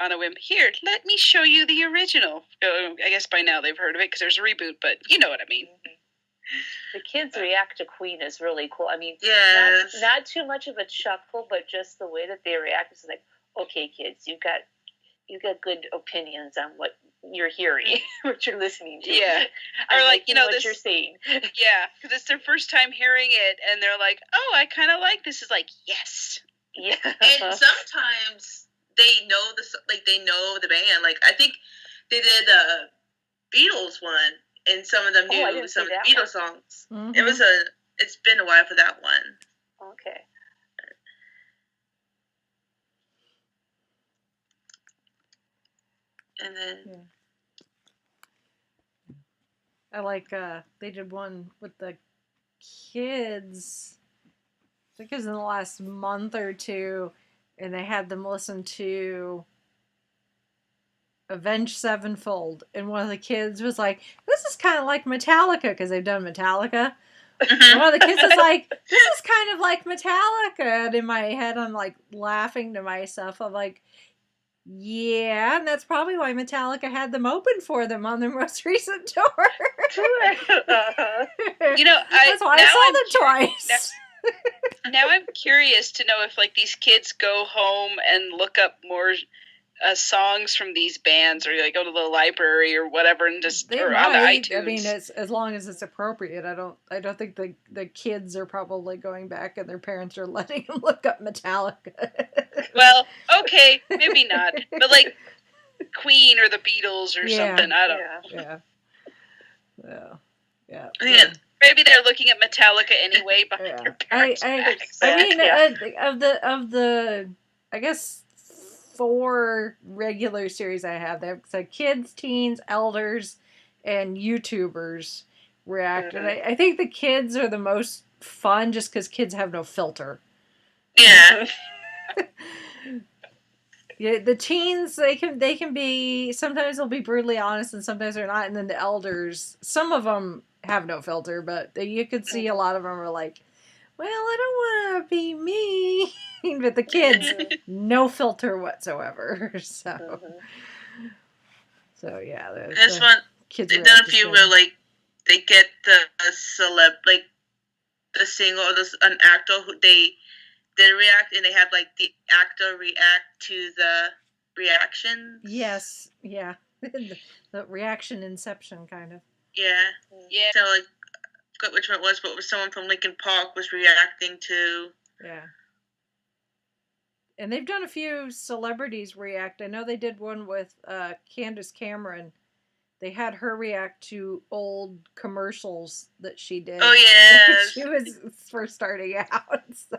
on a whim. Here, let me show you the original. I guess by now they've heard of it because there's a reboot, but you know what I mean. The kids react to Queen is really cool. I mean, not too much of a chuckle, but just the way that they react is like, okay, kids, you got good opinions on what you're hearing, what you're listening to. Yeah. Or like, what you're saying. Yeah, because it's their first time hearing it, and they're like, oh, I kind of like this. Is like, yes. Yeah. And sometimes they know they know the band. Like I think they did a Beatles one, and some of them knew some of the Beatles songs. Mm-hmm. It's been a while for that one. Okay. And then I like they did one with the kids. I think it was in the last month or two, and they had them listen to Avenged Sevenfold, and one of the kids was like, "This is kind of like Metallica," because they've done Metallica, And one of the kids is like, this is kind of like Metallica. And in my head, I'm like laughing to myself. I'm like, yeah, and that's probably why Metallica had them open for them on their most recent tour. That's why I saw them twice. Now I'm curious to know if like these kids go home and look up more songs from these bands, or like go to the library or whatever, and just they or might. on iTunes. I mean, as long as it's appropriate. I don't think the kids are probably going back and their parents are letting them look up Metallica. Well, okay, maybe not, but like Queen or the Beatles or something. I don't know. Yeah. Maybe they're looking at Metallica anyway behind their parents' backs. I mean, of the I guess 4 regular series I have, they have kids, teens, elders, and YouTubers react, and I think the kids are the most fun just because kids have no filter. Yeah. Yeah, the teens they can be, sometimes they'll be brutally honest and sometimes they're not, and then the elders, some of them have no filter, but you could see a lot of them are like, well, I don't want to be mean, but the kids, no filter whatsoever. So yeah, this one they've done a few where like they get the celeb, like the singer or an actor who they react, and they have like the actor react to the reaction. Yes, yeah, the reaction inception kind of. Yeah. So like, I forgot which one it was, but it was someone from Linkin Park was reacting to. Yeah. And they've done a few celebrities react. I know they did one with Candace Cameron. They had her react to old commercials that she did. Oh yeah. She was first starting out. So.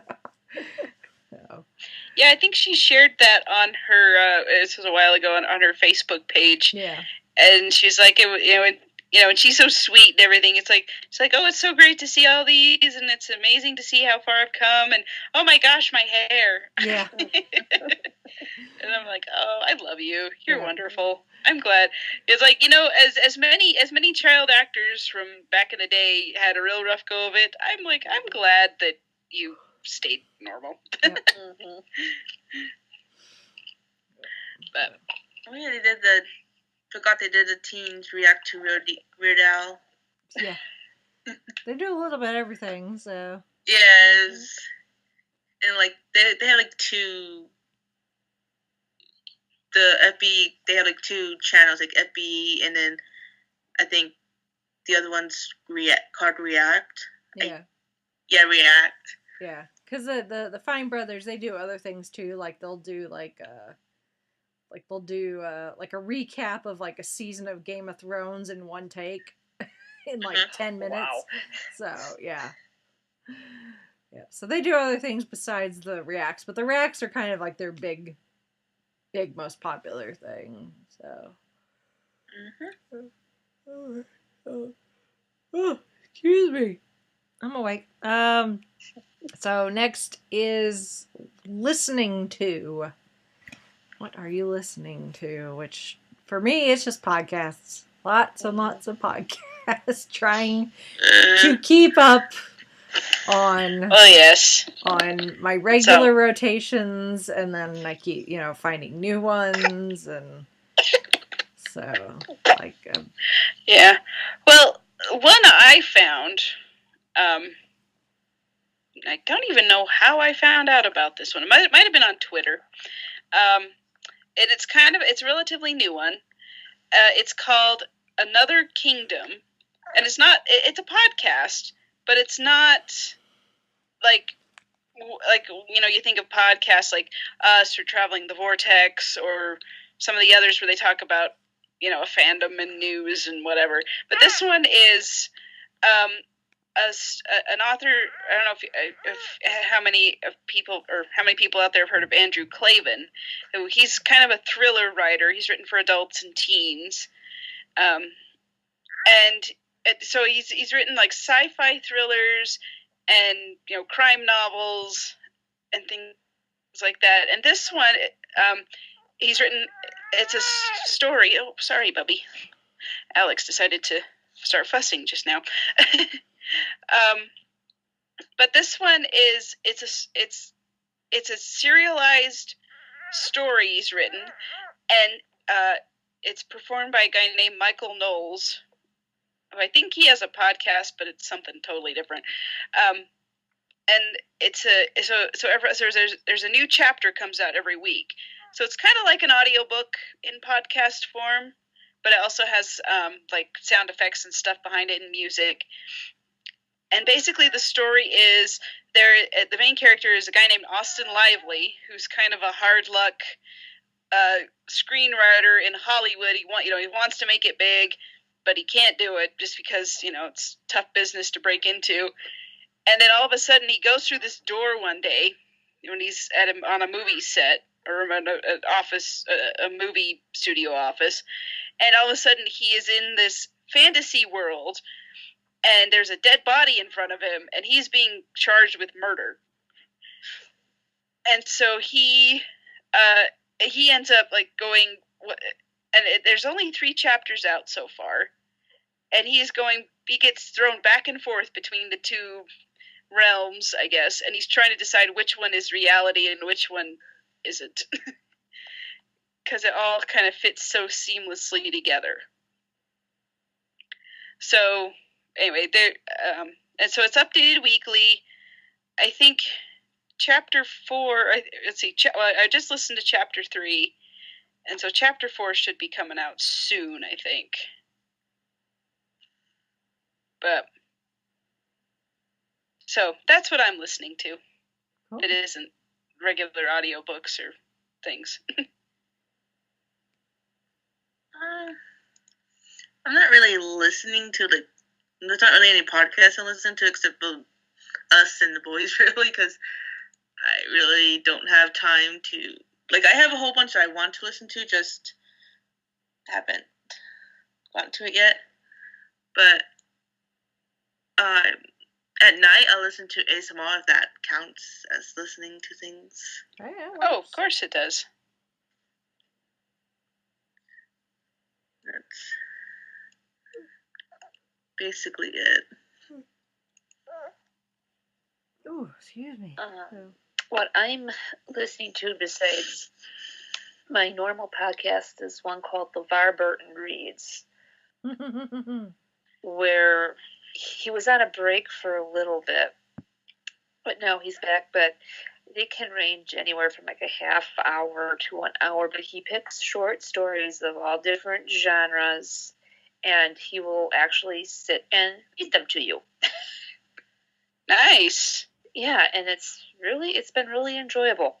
Yeah, I think she shared that on her. This was a while ago on her Facebook page. Yeah. And she's like, and she's so sweet and everything. It's like, oh, it's so great to see all these, and it's amazing to see how far I've come, and oh my gosh, my hair. Yeah. And I'm like, oh, I love you. You're wonderful. I'm glad. It's like, as many child actors from back in the day had a real rough go of it. I'm like, I'm glad that you stayed normal. Yep. But yeah, they did the teens react to Weird Al. Yeah. They do a little bit of everything, so. Yes. And like they had like 2. The FB, they had like 2 channels, like FB, and then I think the other one's called React. Yeah. React. Yeah, because the Fine Brothers, they do other things too. Like they'll do like a recap of like a season of Game of Thrones in one take in like 10 minutes. Wow. So yeah. So they do other things besides the reacts, but the reacts are kind of like their big most popular thing. So. Oh, excuse me. I'm awake. So next is listening to. What are you listening to? Which for me, it's just podcasts. Lots and lots of podcasts. Trying to keep up on. Oh yes. On my regular rotations, and then I keep finding new ones, and so like. Yeah. Well, one I found. I don't even know how I found out about this one. It might have been on Twitter. And it's a relatively new one. It's called Another Kingdom, and it's a podcast, but it's not like you think of podcasts like us or Traveling the Vortex or some of the others where they talk about a fandom and news and whatever. But this one is an author. I don't know if how many people out there have heard of Andrew Klavan. Who he's kind of a thriller writer. He's written for adults and teens, and so he's written like sci-fi thrillers and crime novels and things like that. And this one, he's written. It's a story. Oh, sorry, Bubby. Alex decided to start fussing just now. But this one is it's a serialized story he's written, and it's performed by a guy named Michael Knowles. I think he has a podcast, but it's something totally different. And it's there's a new chapter comes out every week, so it's kind of like an audiobook in podcast form, but it also has like sound effects and stuff behind it and music. And basically, the story is the main character is a guy named Austin Lively, who's kind of a hard luck screenwriter in Hollywood. He wants to make it big, but he can't do it just because it's tough business to break into. And then all of a sudden, he goes through this door one day when he's on a movie set or an office, a movie studio office, and all of a sudden he is in this fantasy world, and there's a dead body in front of him, and he's being charged with murder. And so he ends up like going, and there's only 3 chapters out so far, and he gets thrown back and forth between the 2 realms, I guess, and he's trying to decide which one is reality and which one isn't, because it all kind of fits so seamlessly together. So anyway, and so it's updated weekly. I think chapter 4. Let's see. I just listened to chapter 3, and so chapter 4 should be coming out soon, I think. But so that's what I'm listening to. Cool. It isn't regular audiobooks or things. I'm not really listening to there's not really any podcasts I listen to except for us and the boys, really, because I really don't have time to, I have a whole bunch that I want to listen to, just haven't gotten to it yet. But at night I'll listen to ASMR, if that counts as listening to things. Oh, of course it does. That's basically it. Oh, excuse me. What I'm listening to besides my normal podcast is one called The Varburton Reads, where he was on a break for a little bit, but now he's back. But it can range anywhere from like a half hour to an hour, but he picks short stories of all different genres, and he will actually sit and read them to you. Nice. Yeah, and it's been really enjoyable.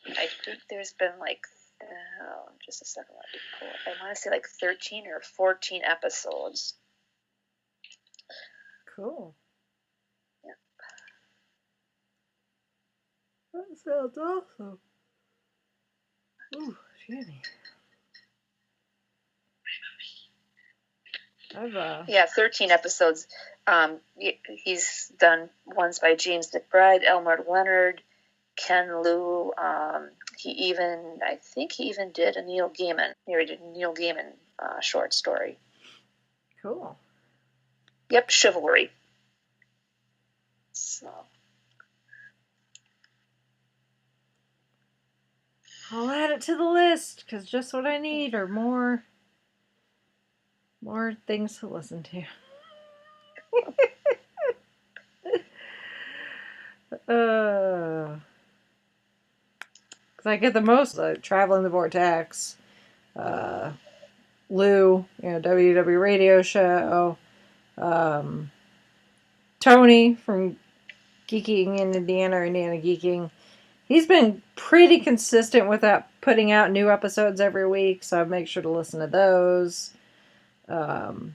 I think there's been just a second, let me pull it. I want to say 13 or 14 episodes. Cool. Yeah. That sounds awesome. Ooh, excuse me. 13 episodes. He's done ones by James McBride, Elmer Leonard, Ken Liu. I think he even did a Neil Gaiman. He did a Neil Gaiman short story. Cool. Yep, Chivalry. So I'll add it to the list, because just what I need are more things to listen to. Because I get the most Traveling the Vortex, Lou, WW Radio Show, Tony from Geeking in Indiana Geeking. He's been pretty consistent with that, putting out new episodes every week, so I make sure to listen to those. Both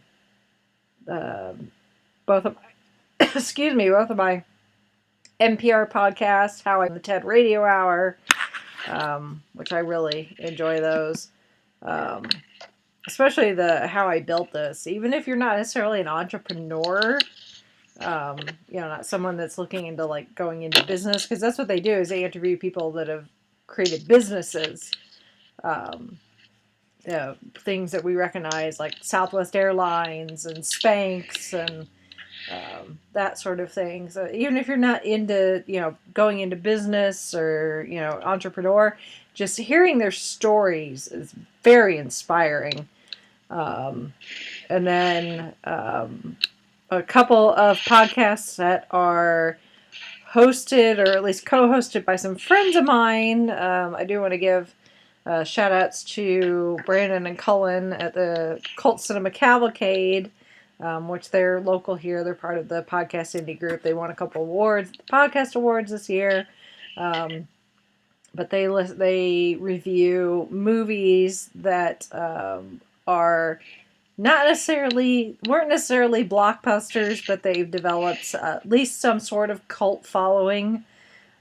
of my NPR podcasts, How I the TED Radio Hour, which I really enjoy those. Especially the How I Built This. Even if you're not necessarily an entrepreneur, not someone that's looking into going into business, because that's what they do, is they interview people that have created businesses. things that we recognize, like Southwest Airlines and Spanx and that sort of thing. So even if you're not into, going into business or, entrepreneur, just hearing their stories is very inspiring. And then a couple of podcasts that are hosted or at least co-hosted by some friends of mine. I do want to give shout outs to Brandon and Cullen at the Cult Cinema Cavalcade, which they're local here. They're part of the Podcast Indie Group. They won a couple awards, podcast awards this year. But they review movies that weren't necessarily blockbusters, but they've developed at least some sort of cult following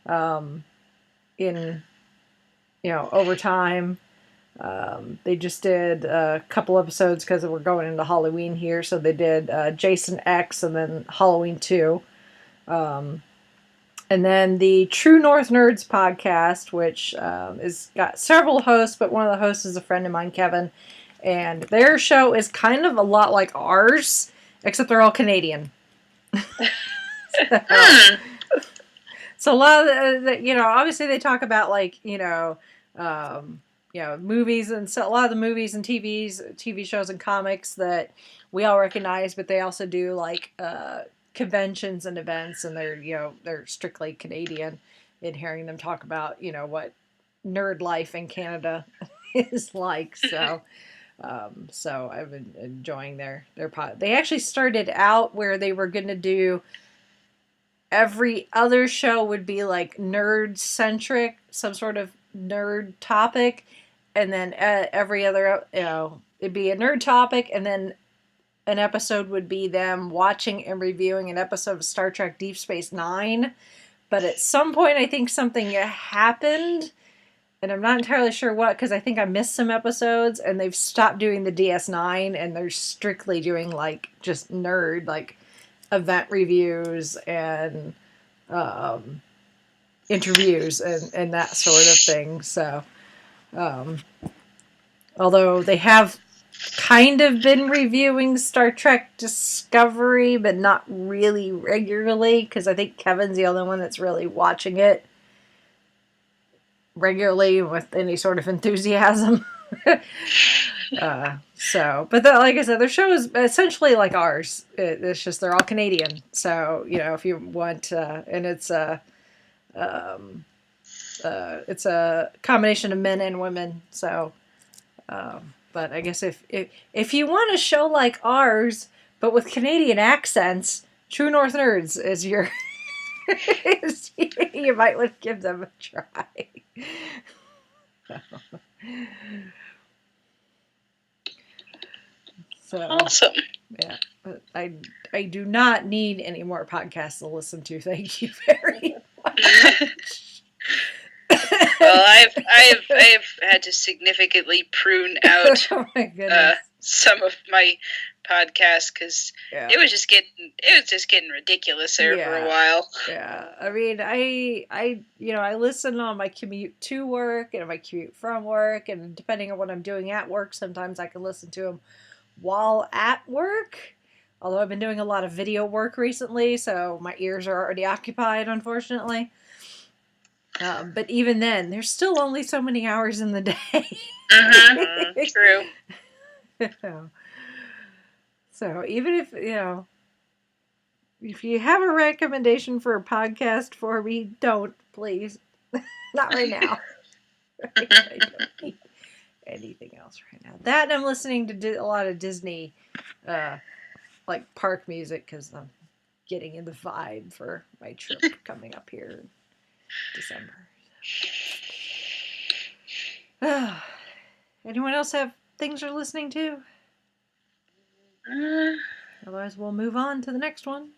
in over time. They just did a couple episodes because we're going into Halloween here, so they did Jason X and then Halloween 2. And then the True North Nerds podcast, which is got several hosts, but one of the hosts is a friend of mine, Kevin. And their show is kind of a lot like ours, except they're all Canadian. So a lot of obviously they talk about movies, and so a lot of the movies and TV shows and comics that we all recognize, but they also do conventions and events, and they're strictly Canadian. In hearing them talk about what nerd life in Canada is like, so I've been enjoying their pod. They actually started out where they were going to do every other show would be nerd centric, some sort of nerd topic, and then every other it'd be a nerd topic, and then an episode would be them watching and reviewing an episode of Star Trek Deep Space Nine. But at some point, I think something happened, and I'm not entirely sure what, because I think I missed some episodes, and they've stopped doing the DS9, and they're strictly doing just nerd, event reviews and interviews and that sort of thing. So, although they have kind of been reviewing Star Trek Discovery, but not really regularly, because I think Kevin's the only one that's really watching it regularly with any sort of enthusiasm. But like I said, their show is essentially like ours. It's just they're all Canadian. So if you want, and it's a combination of men and women. So, but I guess if you want a show like ours, but with Canadian accents, True North Nerds is your. You might want to give them a try. So, awesome. Yeah, but I do not need any more podcasts to listen to. Thank you very much. Well, I've had to significantly prune out oh my goodness. Some of my podcasts because it was just getting ridiculous there for a while. Yeah, I mean, I listen on my commute to work and my commute from work, and depending on what I'm doing at work, sometimes I can listen to them while at work. Although I've been doing a lot of video work recently, so my ears are already occupied, unfortunately. But even then, there's still only so many hours in the day. True. So even if you have a recommendation for a podcast for me, don't, please. Not right now. I don't need anything else right now. That, and I'm listening to a lot of Disney, park music, because I'm getting in the vibe for my trip coming up here in December. Anyone else have things they're listening to? Otherwise, we'll move on to the next one.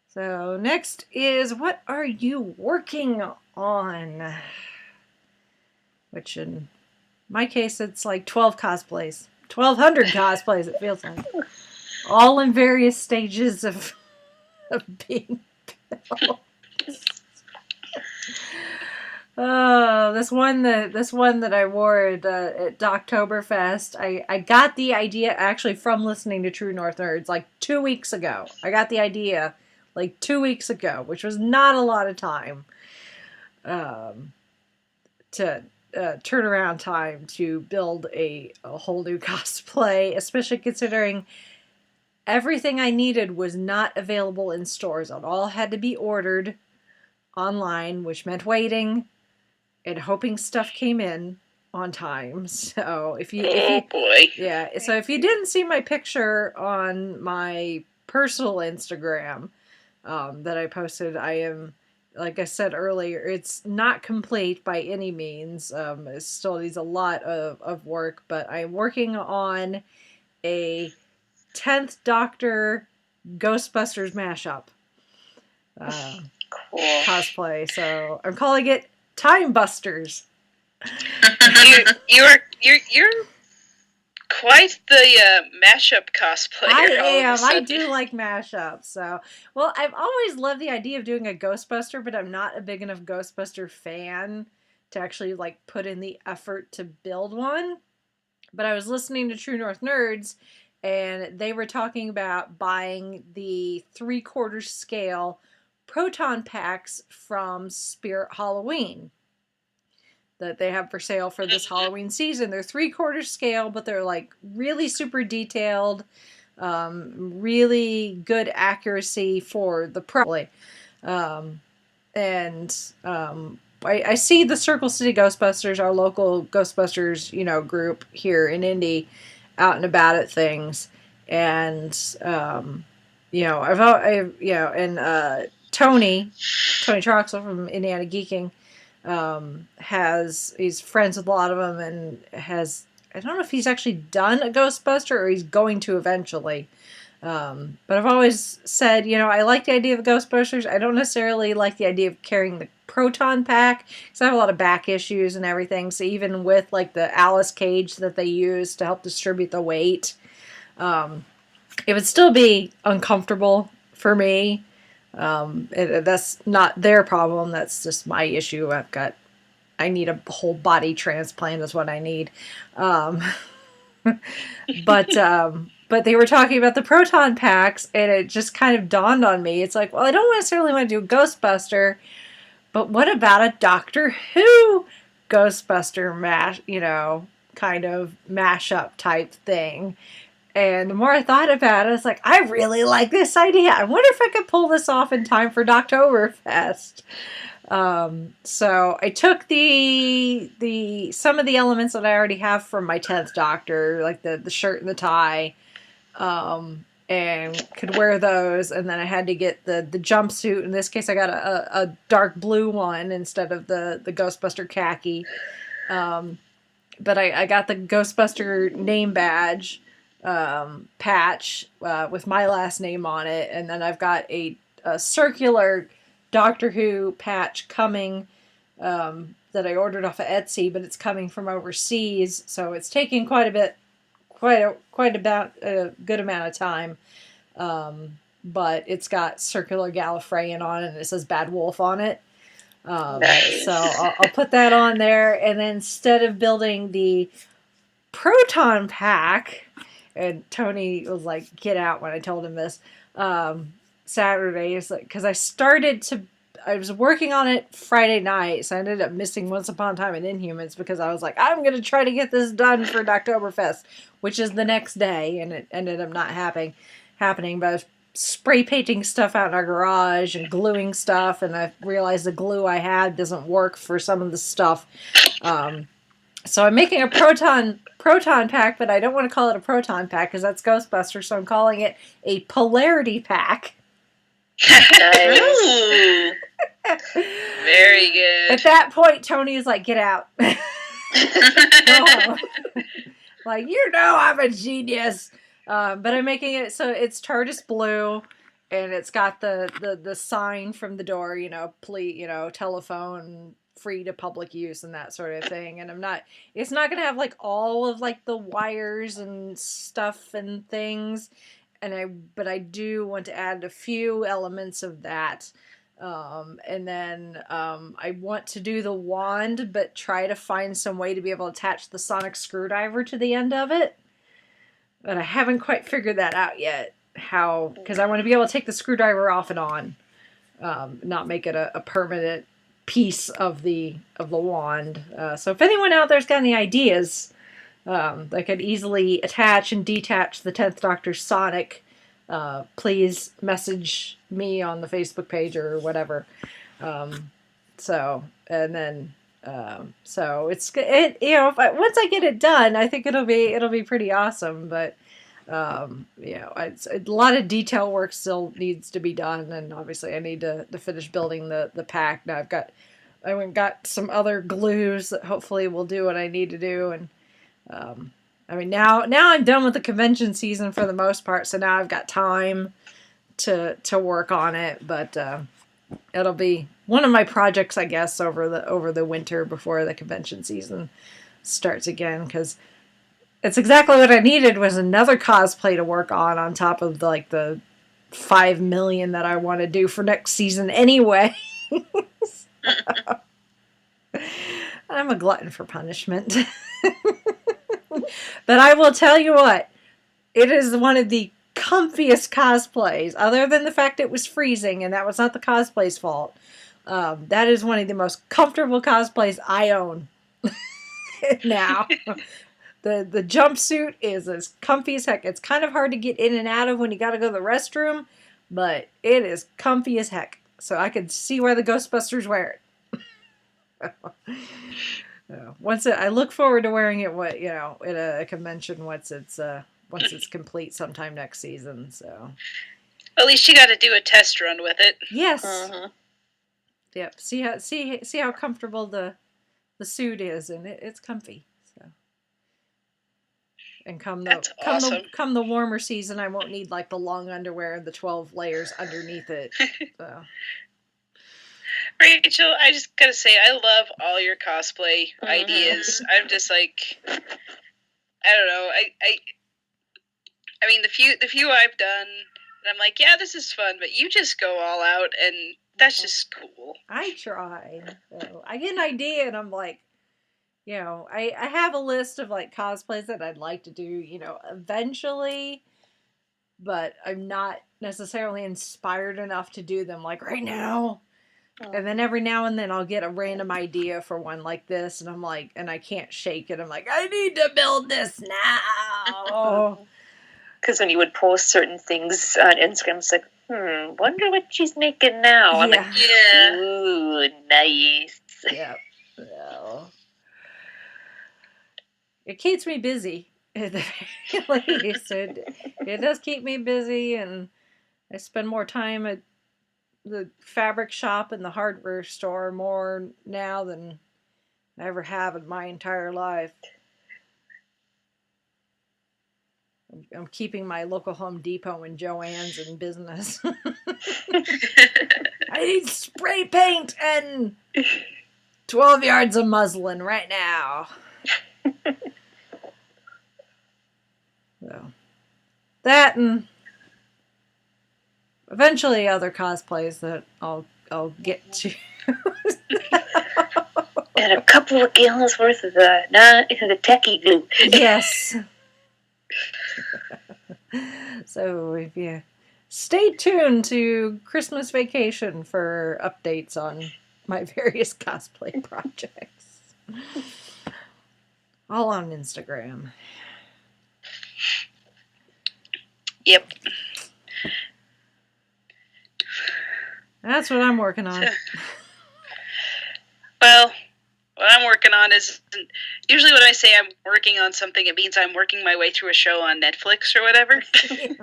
So, next is, what are you working on? Which, in my case, it's 12 cosplays. 1,200 cosplays, it feels like. All in various stages of being built. Oh, this one that I wore at Doctoberfest. I got the idea actually from listening to True North Nerds like 2 weeks ago. I got the idea like 2 weeks ago, which was not a lot of time to turnaround time to build a whole new cosplay, especially considering everything I needed was not available in stores. It all had to be ordered online, which meant waiting and hoping stuff came in on time. So if you boy. Yeah, so if you didn't see my picture on my personal Instagram that I posted, I am, like I said earlier, it's not complete by any means. It still needs a lot of work, but I'm working on a 10th Doctor Ghostbusters mashup Cool. cosplay. So I'm calling it Time Busters. You're quite the mashup cosplayer. I am. I do like mashups. So, well, I've always loved the idea of doing a Ghostbuster, but I'm not a big enough Ghostbuster fan to actually like put in the effort to build one. But I was listening to True North Nerds, and they were talking about buying the 3/4 scale proton packs from Spirit Halloween that they have for sale for this Halloween season. They're 3/4 scale, but they're like really super detailed, really good accuracy for the probably. I see the Circle City Ghostbusters, our local Ghostbusters, group here in Indy, out and about at things, and Tony Troxel from Indiana Geeking. He's friends with a lot of them and I don't know if he's actually done a Ghostbuster or he's going to eventually. But I've always said, I like the idea of Ghostbusters. I don't necessarily like the idea of carrying the proton pack because I have a lot of back issues and everything. So even with like the Alice cage that they use to help distribute the weight, it would still be uncomfortable for me. That's not their problem. That's just my issue. I need a whole body transplant is what I need. But they were talking about the proton packs and it just kind of dawned on me. It's like, well, I don't necessarily want to do a Ghostbuster, but what about a Doctor Who Ghostbuster kind of mashup type thing? And the more I thought about it, I was like, I really like this idea. I wonder if I could pull this off in time for Doctoberfest. So I took some of the elements that I already have from my 10th Doctor, like the shirt and the tie, and could wear those. And then I had to get the jumpsuit. In this case, I got a dark blue one instead of the Ghostbuster khaki. But I got the Ghostbuster name badge patch with my last name on it, and then I've got a circular Doctor Who patch coming that I ordered off of Etsy, but it's coming from overseas, so it's taking quite a good amount of time. But it's got circular Gallifreyan on it, and it says Bad Wolf on it. Nice. So I'll put that on there, and then instead of building the proton pack, and Tony was like, get out when I told him this, Saturday, is like, because I was working on it Friday night, so I ended up missing Once Upon a Time in Inhumans because I was like, I'm going to try to get this done for Doctoberfest, which is the next day, and it ended up not happening, but I was spray painting stuff out in our garage and gluing stuff, and I realized the glue I had doesn't work for some of the stuff. So I'm making a proton pack, but I don't want to call it a proton pack because that's Ghostbusters, so I'm calling it a polarity pack. Nice. Very good. At that point, Tony is like, get out. Go home. Like, I'm a genius. But I'm making it so it's TARDIS blue, and it's got the sign from the door, please, telephone free to public use and that sort of thing. And it's not going to have like all of like the wires and stuff and things. But I do want to add a few elements of that. And then I want to do the wand, but try to find some way to be able to attach the sonic screwdriver to the end of it. But I haven't quite figured that out yet. How, because I want to be able to take the screwdriver off and on, not make it a permanent piece of the wand. So if anyone out there's got any ideas, that could easily attach and detach the 10th Doctor's Sonic, please message me on the Facebook page or whatever. So it's once I get it done, I think it'll be pretty awesome. But it's a lot of detail work still needs to be done, and obviously I need to finish building the pack. Now I went and got some other glues that hopefully will do what I need to do, and now I'm done with the convention season for the most part, so now I've got time to work on it. But it'll be one of my projects, I guess, over the winter before the convention season starts again, because it's exactly what I needed was another cosplay to work on top of the 5 million that I want to do for next season anyway. I'm a glutton for punishment. But I will tell you what, it is one of the comfiest cosplays, other than the fact it was freezing, and that was not the cosplay's fault. That is one of the most comfortable cosplays I own now. The jumpsuit is as comfy as heck. It's kind of hard to get in and out of when you gotta go to the restroom, but it is comfy as heck. So I could see why the Ghostbusters wear it. I look forward to wearing it. At a convention once it's complete sometime next season. So at least you got to do a test run with it. Yes. Yep. See how comfortable the suit is, and it's comfy. So. And come the warmer season, I won't need the long underwear and the 12 layers underneath it. So. Rachel, I just gotta say, I love all your cosplay ideas. I'm just I don't know. I mean, the few I've done, and I'm like, yeah, this is fun, but you just go all out, and that's just cool. I tried. So I get an idea, and I'm like, I have a list of cosplays that I'd like to do, eventually, but I'm not necessarily inspired enough to do them right now. And then every now and then I'll get a random idea for one like this, and I'm like, and I can't shake it. I'm like, I need to build this now. Because when you would post certain things on Instagram, it's wonder what she's making now. I'm yeah. Ooh, nice. Yeah. Well, it keeps me busy. At the very least, it does keep me busy, and I spend more time at the fabric shop and the hardware store more now than I ever have in my entire life. I'm keeping my local Home Depot and Joann's in business. I need spray paint and 12 yards of muslin right now. So that, and eventually other cosplays that I'll get to. And a couple of gallons worth of the techie glue. Yes. So if you stay tuned to Christmas vacation for updates on my various cosplay projects. All on Instagram. Yep. That's what I'm working on. Well, what I'm working on is, usually when I say I'm working on something, it means I'm working my way through a show on Netflix or whatever. Yeah.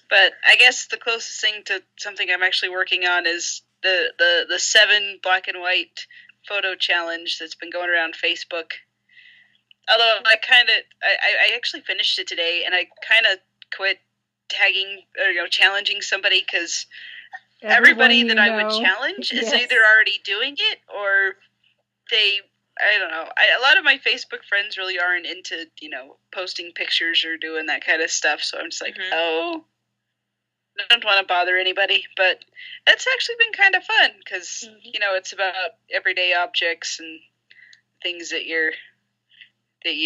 But I guess the closest thing to something I'm actually working on is the 7 black and white photo challenge that's been going around Facebook. Although I actually finished it today, and I kind of quit tagging or challenging somebody, because everybody that I would challenge is either already doing it or I don't know. A lot of my Facebook friends really aren't into, posting pictures or doing that kind of stuff. So I'm just like, oh, don't want to bother anybody, but it's actually been kind of fun because it's about everyday objects and things that you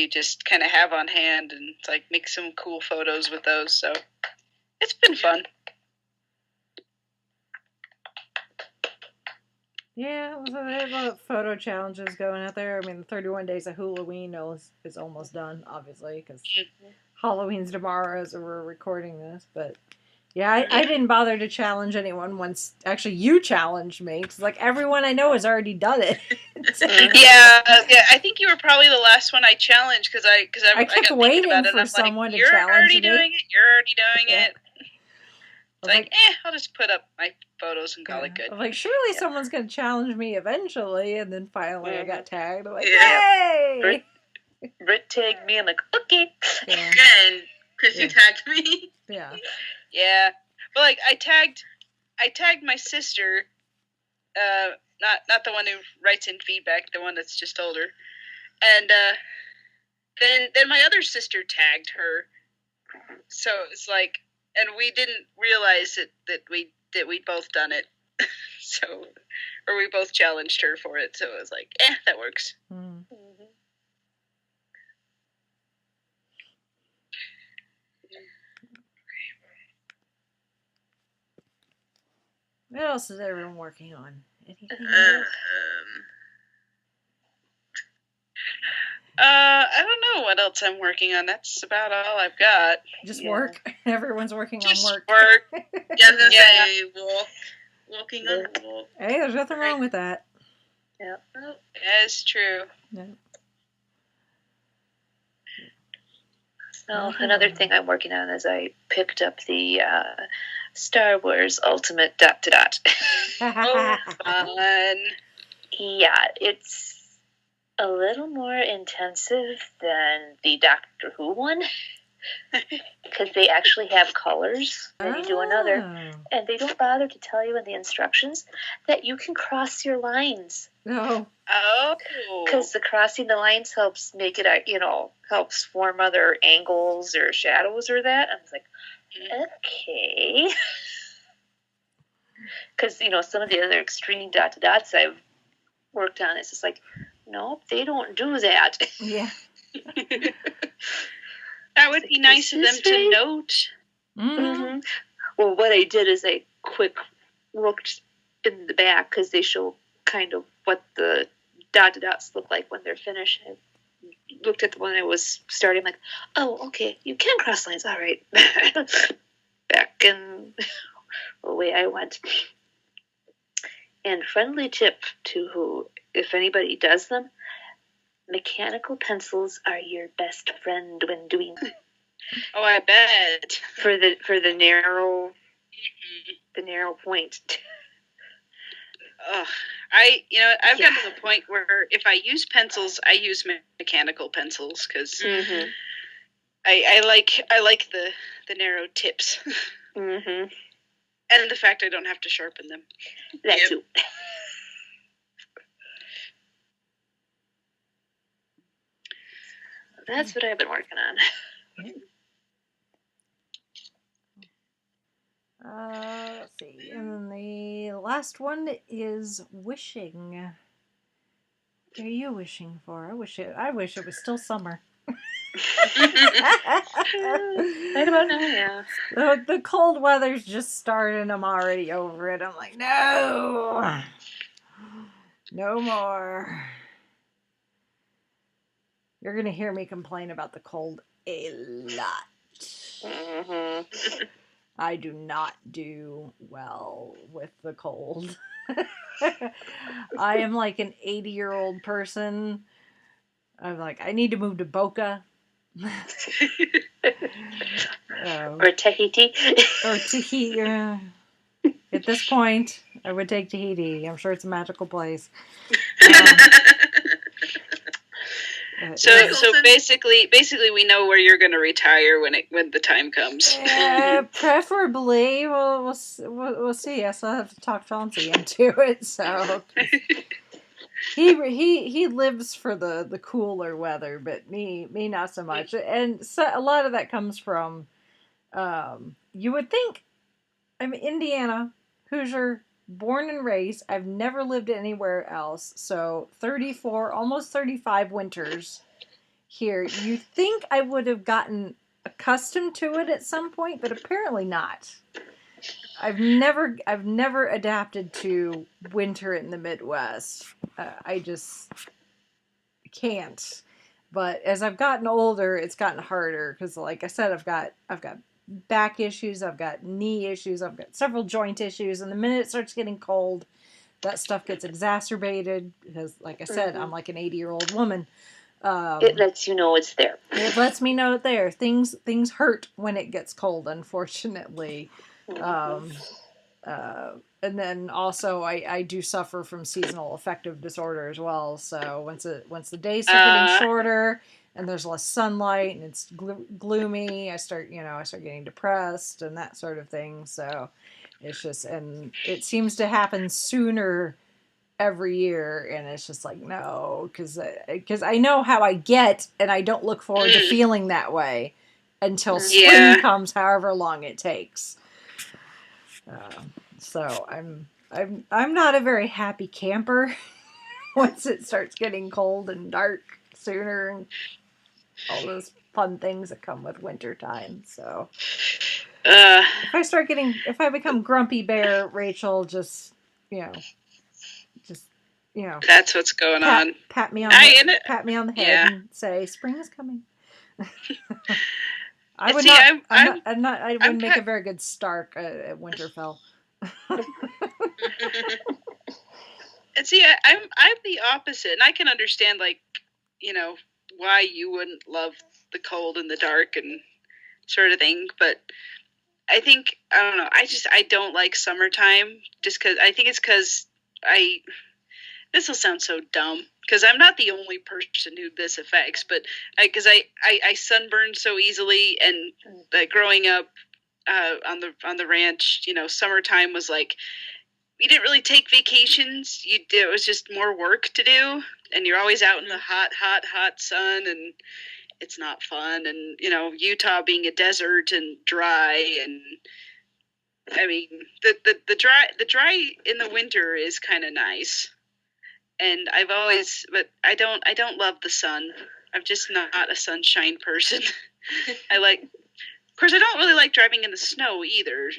just kind of have on hand, and it's like make some cool photos with those. So it's been fun. Yeah, so they have a lot of photo challenges going out there. I mean, the 31 Days of Halloween is almost done, obviously, because Halloween's tomorrow as we're recording this. But yeah, I didn't bother to challenge anyone once. Actually, you challenged me because like everyone I know has already done it. Yeah. I think you were probably the last one I challenged because I kept got waiting about it, for someone to you're challenge already me. doing it. You're already doing it. It's like, I'll just put up my photos and call it good. I'm like, surely someone's going to challenge me eventually, and then finally I got tagged. I'm like, yay! Britt tagged me. I'm like, okay. Yeah. Good. Chrissy tagged me. Yeah. Yeah. But like I tagged my sister, not the one who writes in feedback, the one that's just older. And then my other sister tagged her. So it's like, and we didn't realize that we'd both done it. Or we both challenged her for it. So it was like, that works. Mm. What else is everyone working on? Anything? I don't know what else I'm working on. That's about all I've got. Just work. Everyone's working Just on work. Yeah, I was gonna say walking on walk. Hey, there's nothing wrong with that. Yeah. That's true. Yeah. So another thing I'm working on is I picked up the Star Wars Ultimate ... Oh, fun. Yeah, it's a little more intensive than the Doctor Who one because they actually have colors. Then you do another, and they don't bother to tell you in the instructions that you can cross your lines. No. Oh. Because the crossing the lines helps make it, helps form other angles or shadows or that. I was like, okay. Because, some of the other extreme ... I've worked on, it's just like, nope, they don't do that. Yeah. That would be nice of them to note. Mm-hmm. Well, what I did is I quick looked in the back because they show kind of what the ... look like when they're finished. I looked at the one I was starting, like, oh, okay, you can cross lines. All right. Back and away I went. And friendly tip to who, if anybody does them, mechanical pencils are your best friend when doing. Oh, I bet. For the narrow, the narrow point. I've gotten to the point where if I use pencils, I use mechanical pencils because I like the narrow tips. Mm-hmm. And the fact I don't have to sharpen them. That too. That's what I've been working on. Let's see. And the last one is wishing. What are you wishing for? I wish it was still summer. Right about now, yeah. The cold weather's just starting. I'm already over it. I'm like, no more. You're gonna hear me complain about the cold a lot. Mm-hmm. I do not do well with the cold. I am like an 80-year-old person. I'm like, I need to move to Boca. Or Tahiti. Or Tahiti. At this point, I would take Tahiti. I'm sure it's a magical place. So basically, we know where you're going to retire when the time comes. Preferably, we'll see. I still have to talk Chauncey into it. So he lives for the cooler weather, but me not so much. And so a lot of that comes from you would think I'm Indiana, Hoosier, born and raised. I've never lived anywhere else. So 34, almost 35 winters here. You think I would have gotten accustomed to it at some point, but apparently not. I've never adapted to winter in the Midwest. I just can't. But as I've gotten older, it's gotten harder because, like I said, I've got back issues, I've got knee issues, I've got several joint issues, and the minute it starts getting cold, that stuff gets exacerbated because, like I said, I'm like an 80-year-old woman. It lets you know it's there. It lets me know it's there. Things hurt when it gets cold, unfortunately. And then also I do suffer from seasonal affective disorder as well. So once the days start getting shorter and there's less sunlight and it's gloomy, I start getting depressed and that sort of thing. So it's just, and it seems to happen sooner every year, and it's just like, no, because I know how I get, and I don't look forward to feeling that way until spring comes, however long it takes. So I'm not a very happy camper once it starts getting cold and dark sooner, and all those fun things that come with winter time. So if I become grumpy bear, Rachel, just that's what's going on. Pat me on the head and say spring is coming. I wouldn't make a very good Stark at Winterfell. And see, I'm the opposite, and I can understand, like, why you wouldn't love the cold and the dark and sort of thing. But I think, I don't know, I don't like summertime, just because I think it's because this will sound so dumb, because I'm not the only person who this affects, but because I sunburn so easily, and growing up on the ranch, summertime was like, we didn't really take vacations. It was just more work to do, and you're always out in the hot sun, and it's not fun. And Utah being a desert and dry, and I mean the dry in the winter is kind of nice. And but I don't love the sun. I'm just not a sunshine person. Of course, I don't really like driving in the snow either.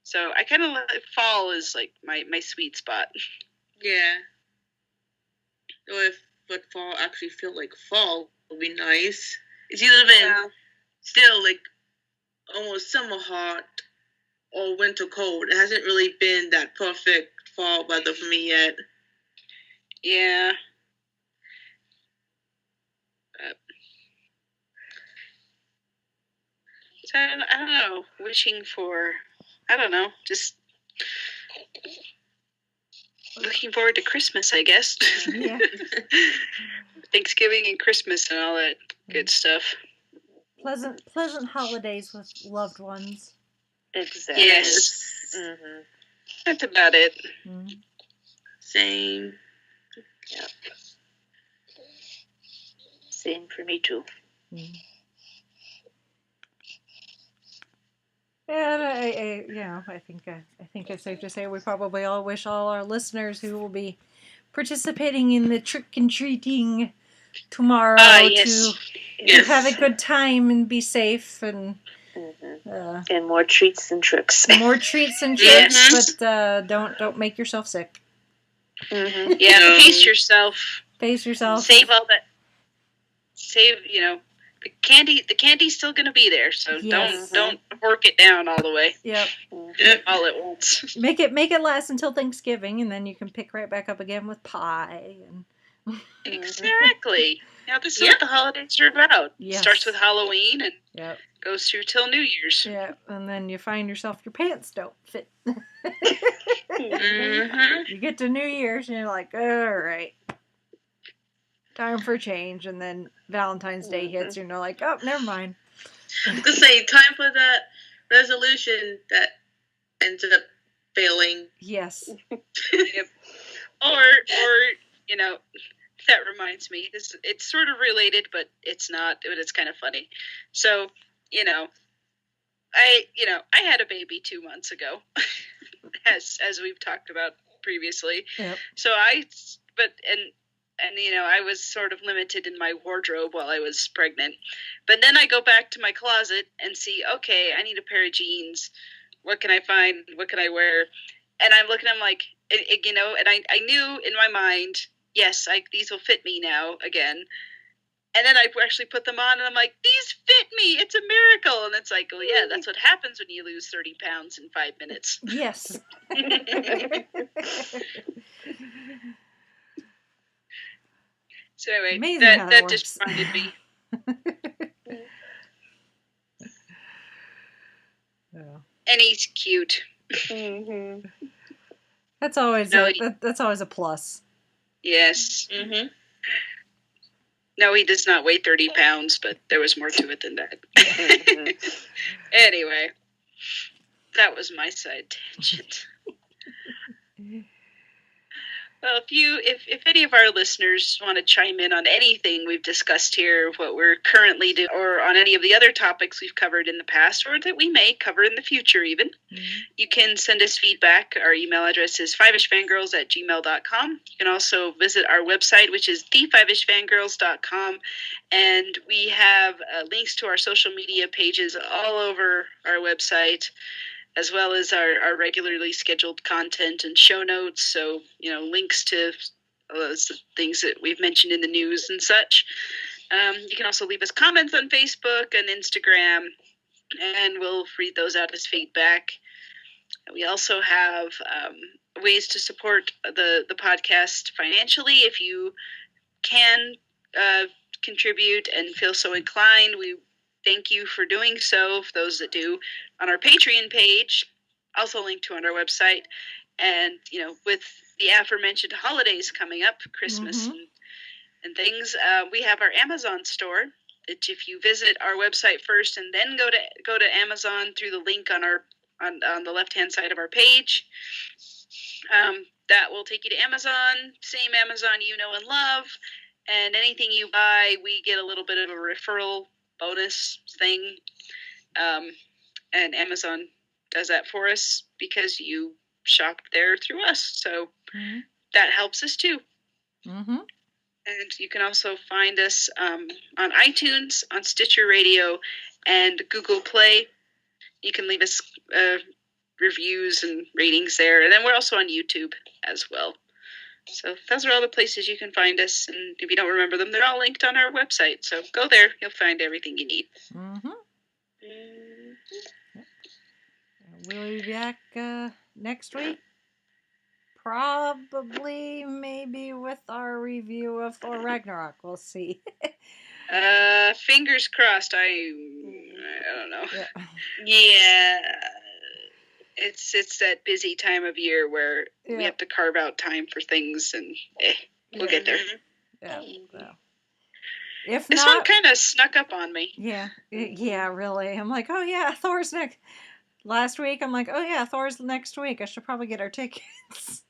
So I kind of like fall is like my sweet spot. Yeah. If fall actually feel like fall would be nice. It's either been still like almost summer hot or winter cold. It hasn't really been that perfect fall weather for me yet. Yeah. So I don't know. Wishing for, I don't know, just looking forward to Christmas, I guess. Yeah. Thanksgiving and Christmas and all that good stuff. Pleasant holidays with loved ones. Exactly. Yes. Mm-hmm. That's about it. Mm-hmm. Same. Yeah. Same for me too. Mm-hmm. Yeah, I think it's safe to say we probably all wish all our listeners who will be participating in the trick and treating tomorrow to have a good time and be safe and and more treats and tricks. More treats and tricks, but don't make yourself sick. Mm-hmm. Yeah, pace yourself. Pace yourself. Save all that. The candy's still gonna be there, so don't work it down all the way. Yep. All at once. Make it last until Thanksgiving, and then you can pick right back up again with pie. And exactly. Now this is what the holidays are about. Yes. Starts with Halloween and goes through till New Year's. Yeah, and then you find yourself your pants don't fit. You get to New Year's and you're like, all right. Time for change, and then Valentine's Day hits, and you're like, oh, never mind. I was going to say, time for that resolution that ends up failing. Yes. Yep. Or that reminds me, it's sort of related, but it's not, but it's kind of funny. So, I had a baby 2 months ago, as we've talked about previously. Yep. So I was sort of limited in my wardrobe while I was pregnant. But then I go back to my closet and see, okay, I need a pair of jeans. What can I find? What can I wear? And I'm looking, I'm like, and I knew in my mind, yes, these will fit me now again. And then I actually put them on, and I'm like, these fit me. It's a miracle. And it's like, oh, yeah, that's what happens when you lose 30 pounds in 5 minutes. Yes. So anyway, Amazing that just reminded me. Yeah. And he's cute. Mm-hmm. That's always that's always a plus. Yes. Mm-hmm. No, he does not weigh 30 pounds, but there was more to it than that. Anyway, that was my side tangent. Well, if any of our listeners want to chime in on anything we've discussed here, what we're currently doing, or on any of the other topics we've covered in the past, or that we may cover in the future even, you can send us feedback. Our email address is fiveishfangirls@gmail.com. You can also visit our website, which is the5ishfangirls.com, and we have links to our social media pages all over our website, as well as our regularly scheduled content and show notes. So, links to things that we've mentioned in the news and such. You can also leave us comments on Facebook and Instagram, and we'll read those out as feedback. We also have ways to support the podcast financially. If you can contribute and feel so inclined, we thank you for doing so, for those that do, on our Patreon page, also linked to on our website. And, with the aforementioned holidays coming up, Christmas and things, we have our Amazon store. If you visit our website first and then go to Amazon through the link on the left-hand side of our page, that will take you to Amazon, same Amazon you know and love. And anything you buy, we get a little bit of a referral bonus thing, and Amazon does that for us because you shop there through us, so that helps us too. And you can also find us on iTunes, on Stitcher Radio, and Google Play. You can leave us reviews and ratings there, and then we're also on YouTube as well. So those are all the places you can find us, and if you don't remember them, they're all linked on our website. So go there, you'll find everything you need. We'll be back next week. Probably, maybe with our review of Thor Ragnarok. We'll see. Fingers crossed. I don't know. Yeah. It's that busy time of year where we have to carve out time for things, and we'll get there. Yeah. If this not, one kind of snuck up on me. Yeah, really. I'm like, oh yeah, Thor's next. Last week, I'm like, oh yeah, Thor's next week. I should probably get our tickets.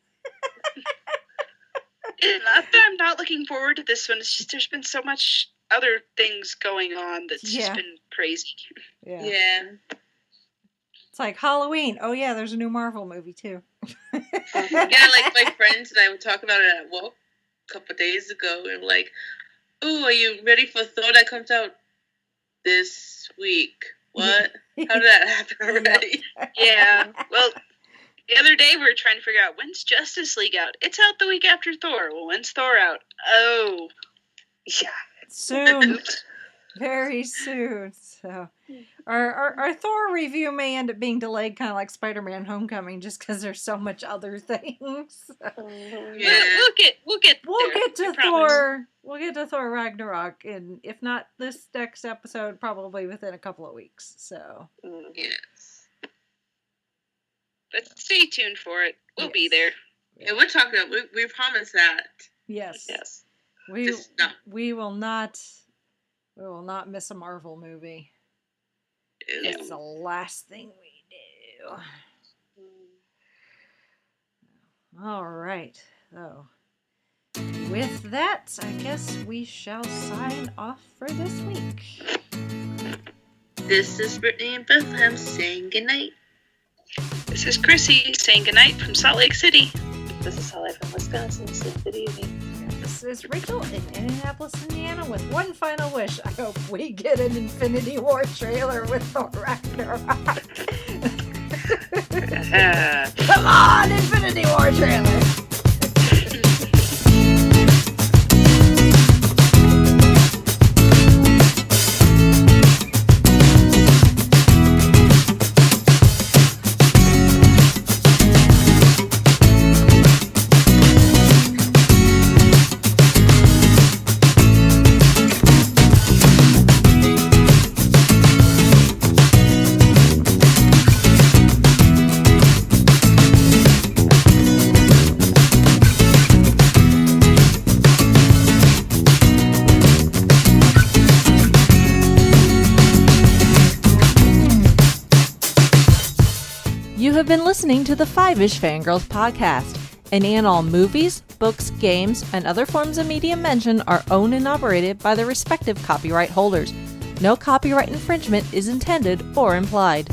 Not that I'm not looking forward to this one. It's just there's been so much other things going on that's just been crazy. Yeah. It's like Halloween. Oh yeah, there's a new Marvel movie too. Yeah, like my friends and I were talking about it at work a couple of days ago, and like, oh, are you ready for Thor that comes out this week? What? How did that happen already? Yeah. Well, the other day we were trying to figure out, when's Justice League out? It's out the week after Thor. Well, when's Thor out? Oh. Yeah. Soon. Very soon. So our Thor review may end up being delayed, kind of like Spider-Man Homecoming, just because there's so much other things. So. Yeah. We'll get to Thor. We'll get to Thor Ragnarok, and if not this next episode, probably within a couple of weeks. So. Yes. But stay tuned for it. We'll be there. Yeah, we're talking about. We promise that. Yes. Yes. We will not. We will not miss a Marvel movie. It's the last thing we do. All right. So, with that, I guess we shall sign off for this week. This is Brittany in Bethlehem saying goodnight. This is Chrissy saying goodnight from Salt Lake City. This is Holly from Wisconsin saying good evening. This is Rachel in Indianapolis, Indiana, with one final wish. I hope we get an Infinity War trailer with Thor Ragnarok. Come on, Infinity War trailer! You have been listening to the Five-ish Fangirls podcast. Any and all movies, books, games, and other forms of media mentioned are owned and operated by the respective copyright holders. No copyright infringement is intended or implied.